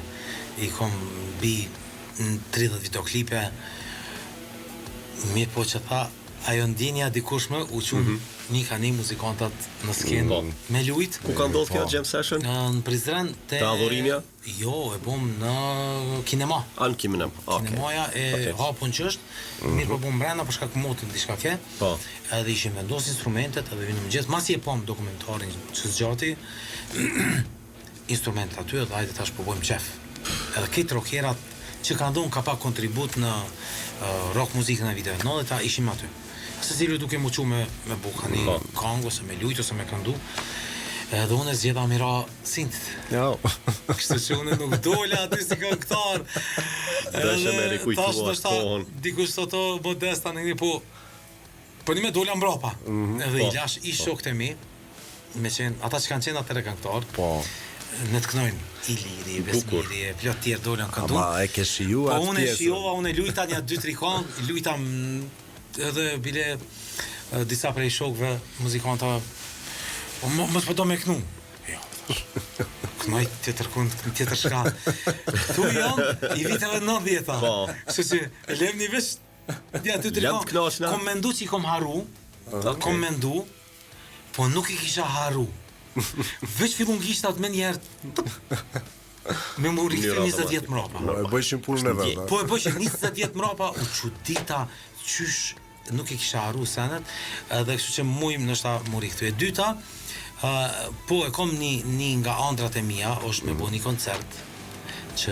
i kom bi 30 videoklipe. Mirë po që tha, ajo ndjenja dikush më u qumë një muzikantat në skenë me lujt. Ku ka ndodhur kjo jam session? Në Prizren te Adhurimja? Jo, e bëm në kinema. Në kinema. Kinemaja e hapun që është, mirë po bëm brenda për shkak motit diçka ke. Po. Edhe ishim vendos instrumentet, edhe vinim gjithë masi e pam dokumentarin që zgjati instrumentet aty, edhe hajde tash po bëjmë qef. Edhe këtë rockerat që kanë dhënë ka pak kontribut në rock muzikën e viteve 90-ta ishim aty. Se cili duke mu qu me buka një kang, ose me lujt, ose me kandu. Edhe unë e zgjeda mira sintit. Kështu që unë nuk dola aty si këngëtar. Dëshë me rikujtuar kohën. Dikush soto modesta në një po një me dola mbrapa. Edhe i lash i shokët e mi, me qenë, ata që kanë qenë atëre këngëtar, në të kënojnë Iliri, Besmiri, plot tjerë dola në këndu. Ama e ke shiju atë pjesë? Po unë e shijova, unë e lujta një 2-3 këngë, lujta edhe bile disa prej shokëve muzikanta mos po do me kënu. Jo, kënoj tjetër shka. Tu janë i viteve 90-ta. Kështu që e lem një vesh ja 2-3 këngë. Kom mendu që i kom haru, kom mendu, po nuk i kisha haru. Veç fillun gishtat me njerë me më rikëtë 20 vjetë mrapa. E bëjshin punën e vetë. Po e bëjshin 20 vjetë mrapa, u çudita qysh nuk e kisha haru senet, edhe kështu që mujmë nështë ta më rikëtë. E dyta, po e kom një nga andrat e mia, është me bo një koncert, që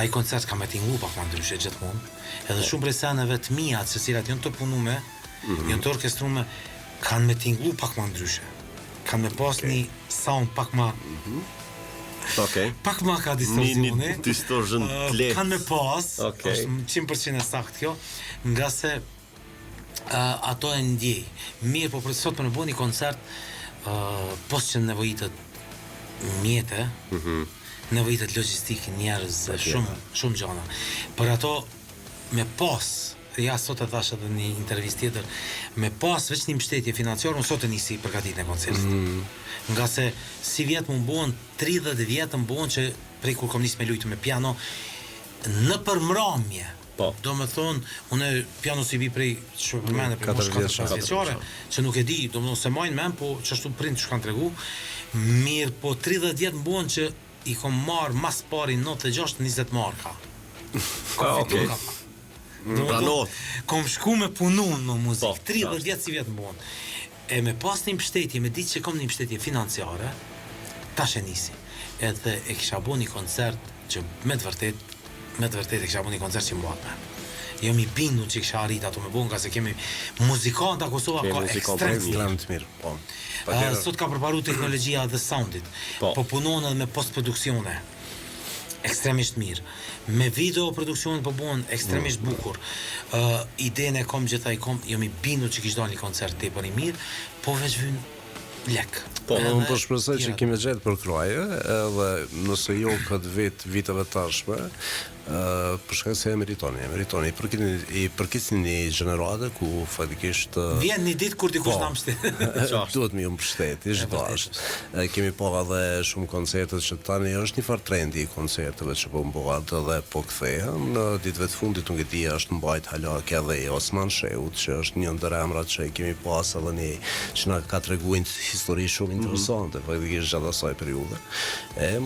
ai koncert ka me tingu pak ma ndryshe gjithmonë, edhe shumë prej seneve të mia, që cilat janë të punume, janë të orkestrume, kanë me tingu pak ma ndryshe. Kanë me pas një sound pak ma pak ma ka distorsione. Një distorsion të lehtë. Kanë me pas, është 100% e sakt kjo, nga se ato e ndjej. Mirë, po për sot për në bo një koncert, pos që nevojitet mjete, nevojitet logistik, njerëz, shumë gjana. Për ato, me pas, ja sot e thash edhe një intervist tjetër, me pas veç një mbështetje financiare, unë sot e nisi përgatitjen e koncertit. Nga se si vjetë më mbohen, 30 vjetë më mbohen që prej kur kom nisë me lujtë me piano, në përmramje. Do me thonë, unë piano si bi prej që përmene prej mosh 4-5 vjeqare, që nuk e di, do me thonë se majnë men, po që ashtu prind që kanë tregu, mirë po 30 vjetë më mbohen që i kom marë mas pari 96 20 marka. Kom shku me punu në muzikë, 30 vjetë si vjetë më bon. E me pas një mbështetje, me ditë që kom një mbështetje financiare, tash e nisi. Edhe e kisha bo një koncert që me të vërtet e kisha bo një koncert që më bat me. Jo mi bindu që kisha arrit ato me bo, nga se kemi muzikanta Kosova ka ekstrem të mirë. Sot ka përparu teknologjia dhe soundit, po punon edhe me post-produksione. ekstremisht mirë. Me video produksionin po bën ekstremisht bukur. Idenë e kom gjithaj jam I bindur që kishte dalë një koncert tepër I mirë, po veç vjen lek. Po, unë po shpresoj që kemi gjetë për kraje, edhe nëse jo këtë viteve tashme, për shkak se e meritoni. I përkisin një gjenerate ku fatikisht vjen një ditë kur dikush na mbështet. Duhet më mbështet, ish dash. Kemi po edhe shumë koncerte që tani është një far trendi I koncerteve që po bëhet edhe po kthehen. Në ditëve të fundit unë di është mbajt hala ke edhe Osman Sheut, që është një ndër emrat që kemi pas edhe një që na ka treguar histori shumë interesante, faktikisht gjatë asaj periudhe.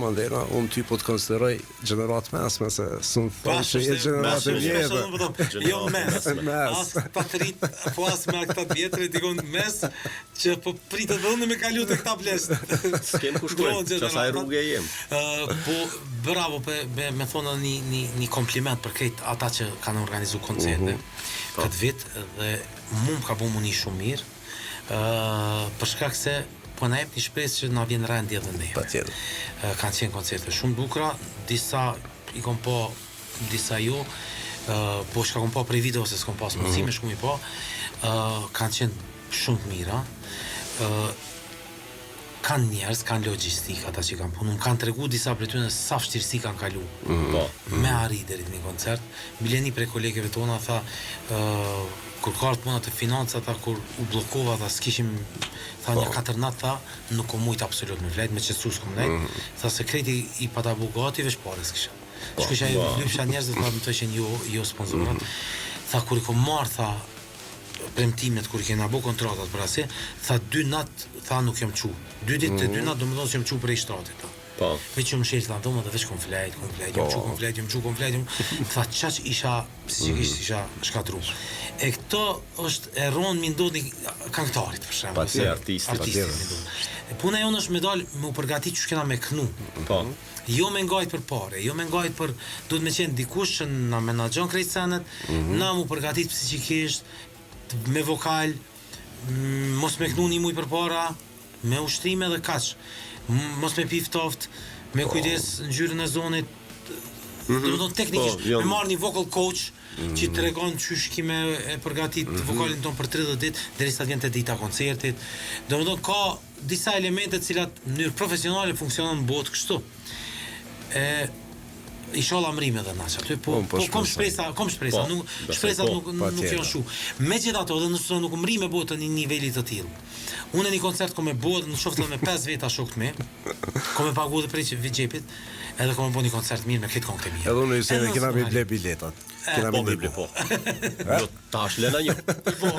Mandena unë ty po të konsideroj gjenerat mesme se s'unë thënë që je gjenerat e vjetë. Jo mes. As ta trit, po as me këta vjetre dikon mes që po pritet edhe unë me kalu të këta blest. S'kem ku shkoj, që asaj rrugë jem. Po bravo me thonë një kompliment për këtë ata që kanë organizuar koncerte këtë vit dhe mu më ka bu mu një shumë mirë. Për shkak se po na jep një shpresë që na vjen rendi edhe ne. Patjetër. Kanë qenë koncerte shumë bukura, disa I kom po, disa jo, po shka kom po prej video se s'kom pas mundësime shku mi po, kanë qenë shumë të mira, kanë njerëz, kanë logjistik ata që kanë punu, më kanë tregu disa për tyre sa vështirësi kanë kalu me arrit deri në koncert. Mileni prej kolegeve tona tha kur ka të puna të financat, tha kur u bllokova, tha s'kishim, tha një 4 natë, tha nuk u mujt absolut me vlet, me qetësu s'kom nejt, tha sekreti I patabu gati veç pares kisha. Shkësha I lypsha njerëz dhe tha më të ishen jo sponsorat. Tha kur I kom marrë, tha premtimet kur I kena bo kontratat për asje, tha 2 natë, tha nuk jam qu. 2 ditë të 2 natë do më thonë që jam qu për I shtratit. Veç që më shelë, tha doma dhe veç kom flejt, jam qu, tha qaq isha, psikisht isha shkatru. E këto është e ronë mi ndodh një këngëtarit, për shemë. Pati artisti. Puna jonë është me dalë me u përgatit që kena me kënu. Jo me ngajt për pare, jo me ngajt për duhet me qenë dikush që na menaxhon krejt senet, na mu përgatit psikisht, me vokal, mos me kënu një muj për para, me ushtrime dhe kaq. Mos me pi ftoft, me kujdes ngjyrën e zonit, do të thonë teknikisht, me marrë një vocal coach që të regon qysh kime e përgatit vokalin ton për 30 ditë derisa të vjen te dita koncertit. Do të thonë ka disa elemente të cilat në mënyrë profesionale funksionon në botë kështu. Inshallah mrim edhe naç aty, po kom shpresa, shpresat nuk janë shu. Megjithatë, edhe nëse nuk mrim me botën në niveli të tillë. Unë në një koncert kom e bot, në shoftë me 5 veta shokët me, kom e pagu dhe prej xhepit, edhe kom e bo një koncert mirë me këtë këngë të mirë. Edhe unë se kena me ble biletat. Kena me ble po. Jo tash lena një. Po.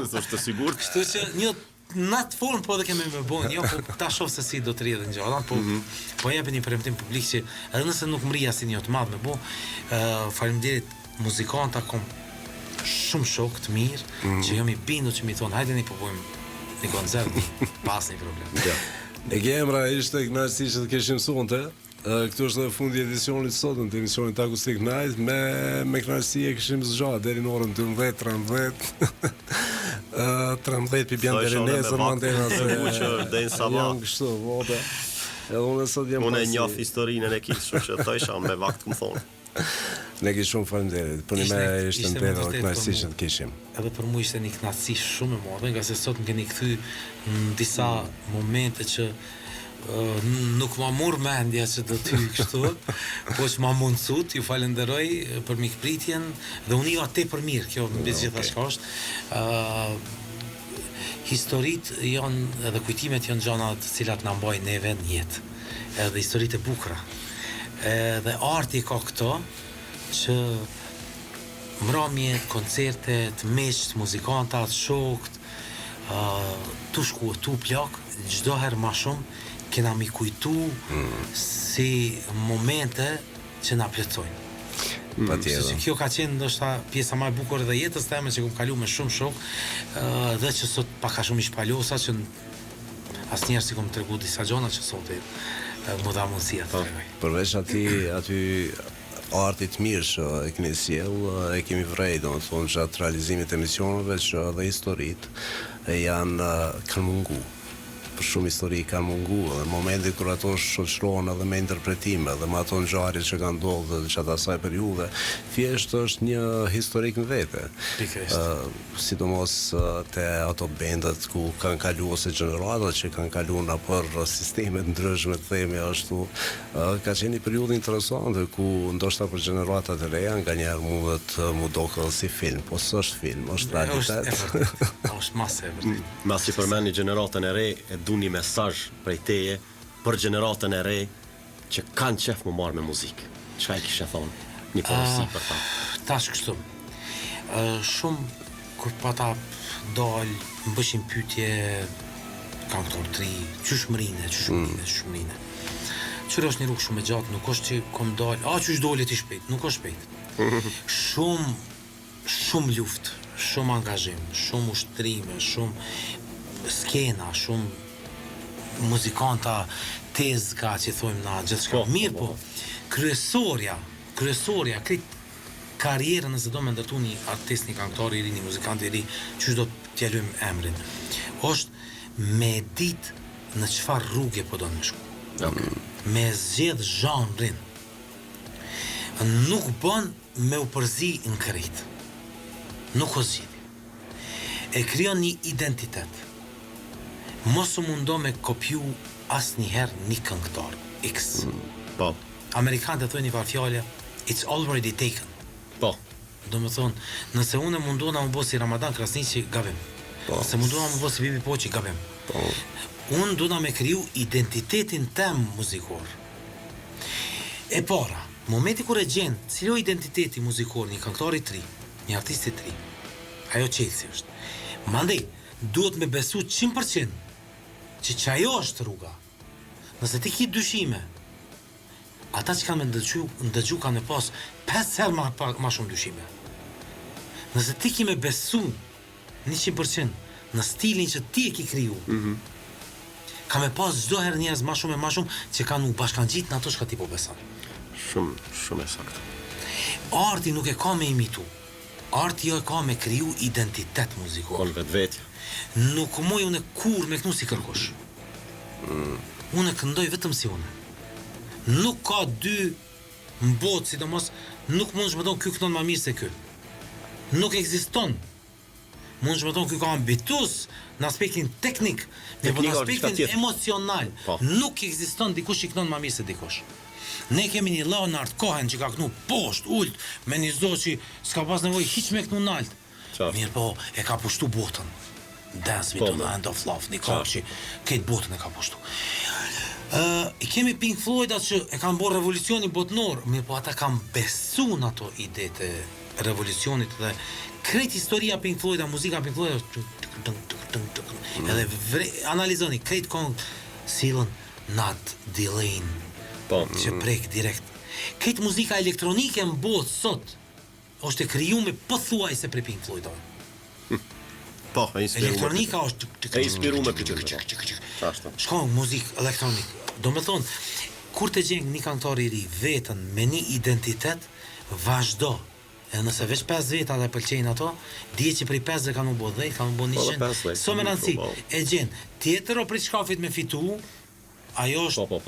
Është të sigurt. Kështu që një në atë formë po edhe kemi me bon, jo, po ta shoh se si do të rrjedhë ngjallat, po jepi një premtim publik që edhe nëse nuk mri asnjë një të madh me bo, faleminderit muzikanta kom shumë shok të mirë, që jam I bindur që mi thonë, hajdeni po bëjmë një koncert pas një problem. E kemra ishte kënaqësi që të keshim sonte. Këtu është dhe fundi edicionit sotën të emisionit Acoustic Night, me kënaqësi e kishim zgjatë deri në orën 12:13. 13 pi bjan deri nesër mandena se deri sabah. Janë kështu vote. Edhe unë sot jam. Unë e njoh historinë e kit, kështu që thosha me vakt më thonë. Ne kishim shumë faleminderit. Për ne ishte një kënaqësi që të kishim. Edhe për mua ishte një kënaqësi shumë e madhe, nga se sot më keni kthy në disa momente që nuk ma mor mendja që do ty kështu, po që ma mundësut, ju falenderoj për mikpritjen dhe unë iva te për mirë, kjo mbi gjitha shka është. Historit janë edhe kujtimet janë gjana të cilat na mbajnë neve në jetë, edhe historit e bukra. Edhe arti ka këto që mramjet, koncertet, meqt, muzikantat, shokt, tu shku e tu plak, çdo herë ma shumë, kena mi kujtu si momente që na plotësojnë. Patjetër. Kjo ka qenë ndoshta pjesa më e bukur edhe jetës time që kam kalu me shumë shok, dhe që sot pak a shumë ish palosa që asnjëherë si kom tregu disa gjona që sot më dha mundësia të tregoj. Përveç aty artit mirë që e keni sjell, e kemi vrejë, domethënë gjatë realizimit të emisioneve që edhe historitë janë kanë mungu. shumë histori kanë mungu, dhe momenti kur ato shoqërohen edhe me interpretime dhe me ato ngjarje që kanë ndodhur gjatë asaj periudhe, thjesht është një historik në vete. Sidomos te ato bendat ku kanë kaluar ose gjeneratat që kanë kaluar nëpër sisteme të ndryshme, të themi ashtu, ka qenë një periudhë interesante ku ndoshta për gjeneratat e reja nganjëherë mundet mu dokë si film, po s'është film, është realitet. Është masë e vërtet. Mas që përmeni gjeneratën e re, e du një mesazh prej teje për gjeneratën e re që kanë qef më marrë me muzikë. Çka i kishe thonë? Një porosi për ta. Tash kështu. Shumë kur pata dalë, më bëshin pyetje këngëtor të ri, qysh mrine. Qërë është një rrugë shumë e gjatë, nuk është që kom dalë, qysh dole ti shpejt, nuk është shpejt. Shumë luftë, shumë angazhim, shumë ushtrime, shumë skena, shumë muzikanta tezka që thojmë na gjithçka. Mirë po, kryesorja, këtë karrierën nëse do me ndërtu një artist, një këngëtar i ri, një muzikant i ri, që do t'jelujm emrin, është me dit në çfarë rrugë po do në shku. Me zgjedh zhanrin. Nuk bën me u përzi në krejt. Nuk o zgjidhi. E krijon një identitet. Mos u mundo me kopju asnjëherë një këngëtar X. Po. Amerikanët thonë një varfjalë, it's already taken. Po. Do më thonë, nëse unë mundona më bo si Ramadan Krasniqi, gabim. Nëse mundona më bo si Bibi Poqi, gabim. Unë do na me kriju identitetin tem muzikor. E para, momenti kur e gjenë, cilo identiteti muzikor, një këngëtar i tri, një artist i tri, ajo qelsi është. Mandej, duhet me besu 100% që ajo është rruga. Nëse ti ki dyshime, ata që kanë me ndëgju kanë me pas 5 herë ma shumë dyshime. Nëse ti ki me besu 100% në stilin që ti e ki kriju, ka me pas çdo herë njerëz ma shumë që kanë u bashkangjit në ato që ti po beson. Shumë e saktë. Arti nuk e ka me imitu. Arti jo e ka me kriju identitet muzikor. Kon vetvetja. Nuk moj unë kur me kënu si kërkosh. Unë këndoj vetëm si unë. Nuk ka dy mbot, sidomos, nuk mund shme tonë ky këndon ma mirë se ky. Nuk ekziston. Mund shme tonë ky ka ambitus në aspektin teknik, në aspektin emocional. Nuk ekziston dikush që këndon ma mirë se dikush. Ne kemi një Leonard Cohen që ka kënu poshtë, ult, me një zdo që s'ka pas nevoj hiq me kënu nalt. Mirë po, e ka pushtu botën. Dance Me to the End of Love, një kohë që këtë botën e ka pushtu. I kemi Pink Floydat që e kanë bërë revolucionin botënor, mirë po ata kanë besu në ato idete revolucionit dhe krejt historia Pink Floyda, muzika Pink Floyda edhe analizoni, krejt kongë silën Not Delaying, që prek direkt. Krejt muzika elektronike në botë sot është e kriju me pëthuaj se pre Pink Floydove. Po, e inspiru elektronika është e inspiru me këtë. Shko muzik elektronik. Do me thonë, kur të gjengë një këngëtar i ri vetën me një identitet, vazhdo. E nëse veç 5 veta dhe pëlqejnë ato, dije që prej 5 dhe kanë u bo 10, kanë u bo 100. So me nënësi, e gjenë, tjetër o prej shkafit me fitu, ajo është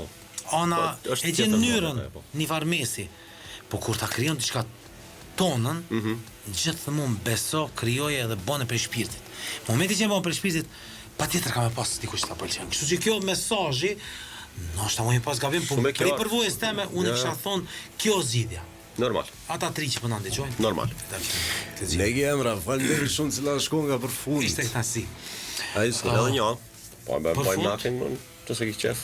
ana e gjenë nyrën një farmesi. Po kur ta kryon diçka tonën, gjithë mund beso, kryoj edhe bone për shpirtit. Momenti që e bone për shpirtit, pa tjetër ka me pas dikush ta pëlqen. Kështu që kjo mesazhi, ndoshta më pas gabim, po prej përvojës teme unë kisha thonë kjo zgjidhja. Normal. Ata 3 që po na ndëgjojnë. Normal. Legi Emra, faleminderit shumë cila shkon nga përfund. Ishte kënaqësi. Ai edhe një. Po bëj nakin më të se ki qef.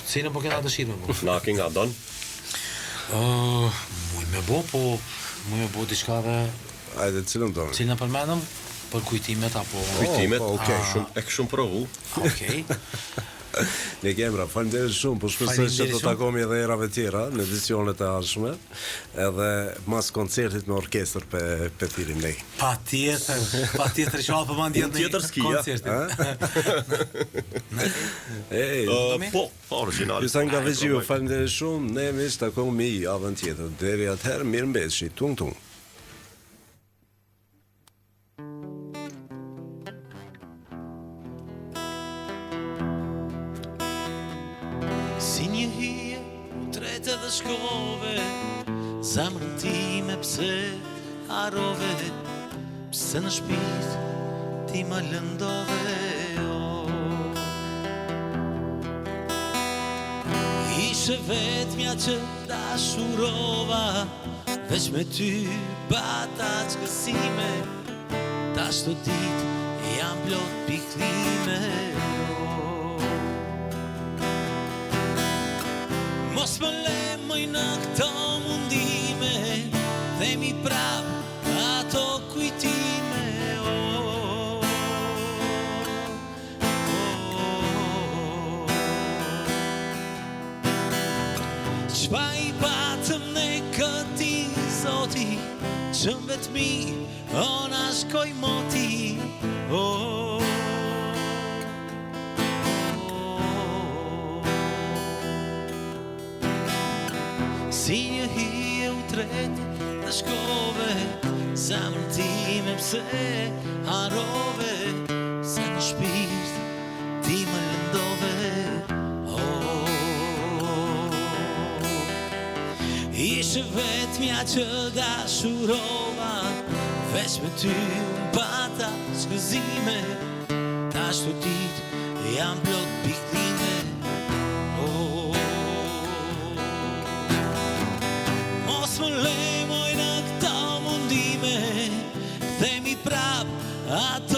Si në po kena dëshirë me bo? Nakin nga don. Muj me bo diçka dhe... Ajde, cilën do? Cilën përmenëm? Për kujtimet apo... Kujtimet, e këshumë provu. Okej. Legi Emra, faleminderit shumë, po shpresoj që do takomi edhe herave tjera në edicionet e ardhshme, edhe mas koncertit me orkestër pe thirim ne. Patjetër shall po mandjet në koncertin. Po, original. Ju sa nga Veçiu, faleminderit shumë, ne mish takomi javën tjetër. Deri atëherë, mirëmbëjtje, tung. Si një hije trete dhe shkove, zemrën time pse harove, pse në shpirt ti më lëndove. Ishe vetmja që dashurova, veç me ty bata çkësime, tash të dit jam plot pikllime. Mos më le mëj në këto mundime, themi prap ato kujtime. Qfa i patëm ne këti zoti, që në vetëmi ona shkoj moti. Si një hije u trete dhe shkove, zemrën time pse harove, se në shpirt ti më lëndove. Ishe vetmja që dashurova, veç me ty bata çkësime, tash të dit jam plot pikllime. Mos më le moj në këto mundime, kthemi prap atë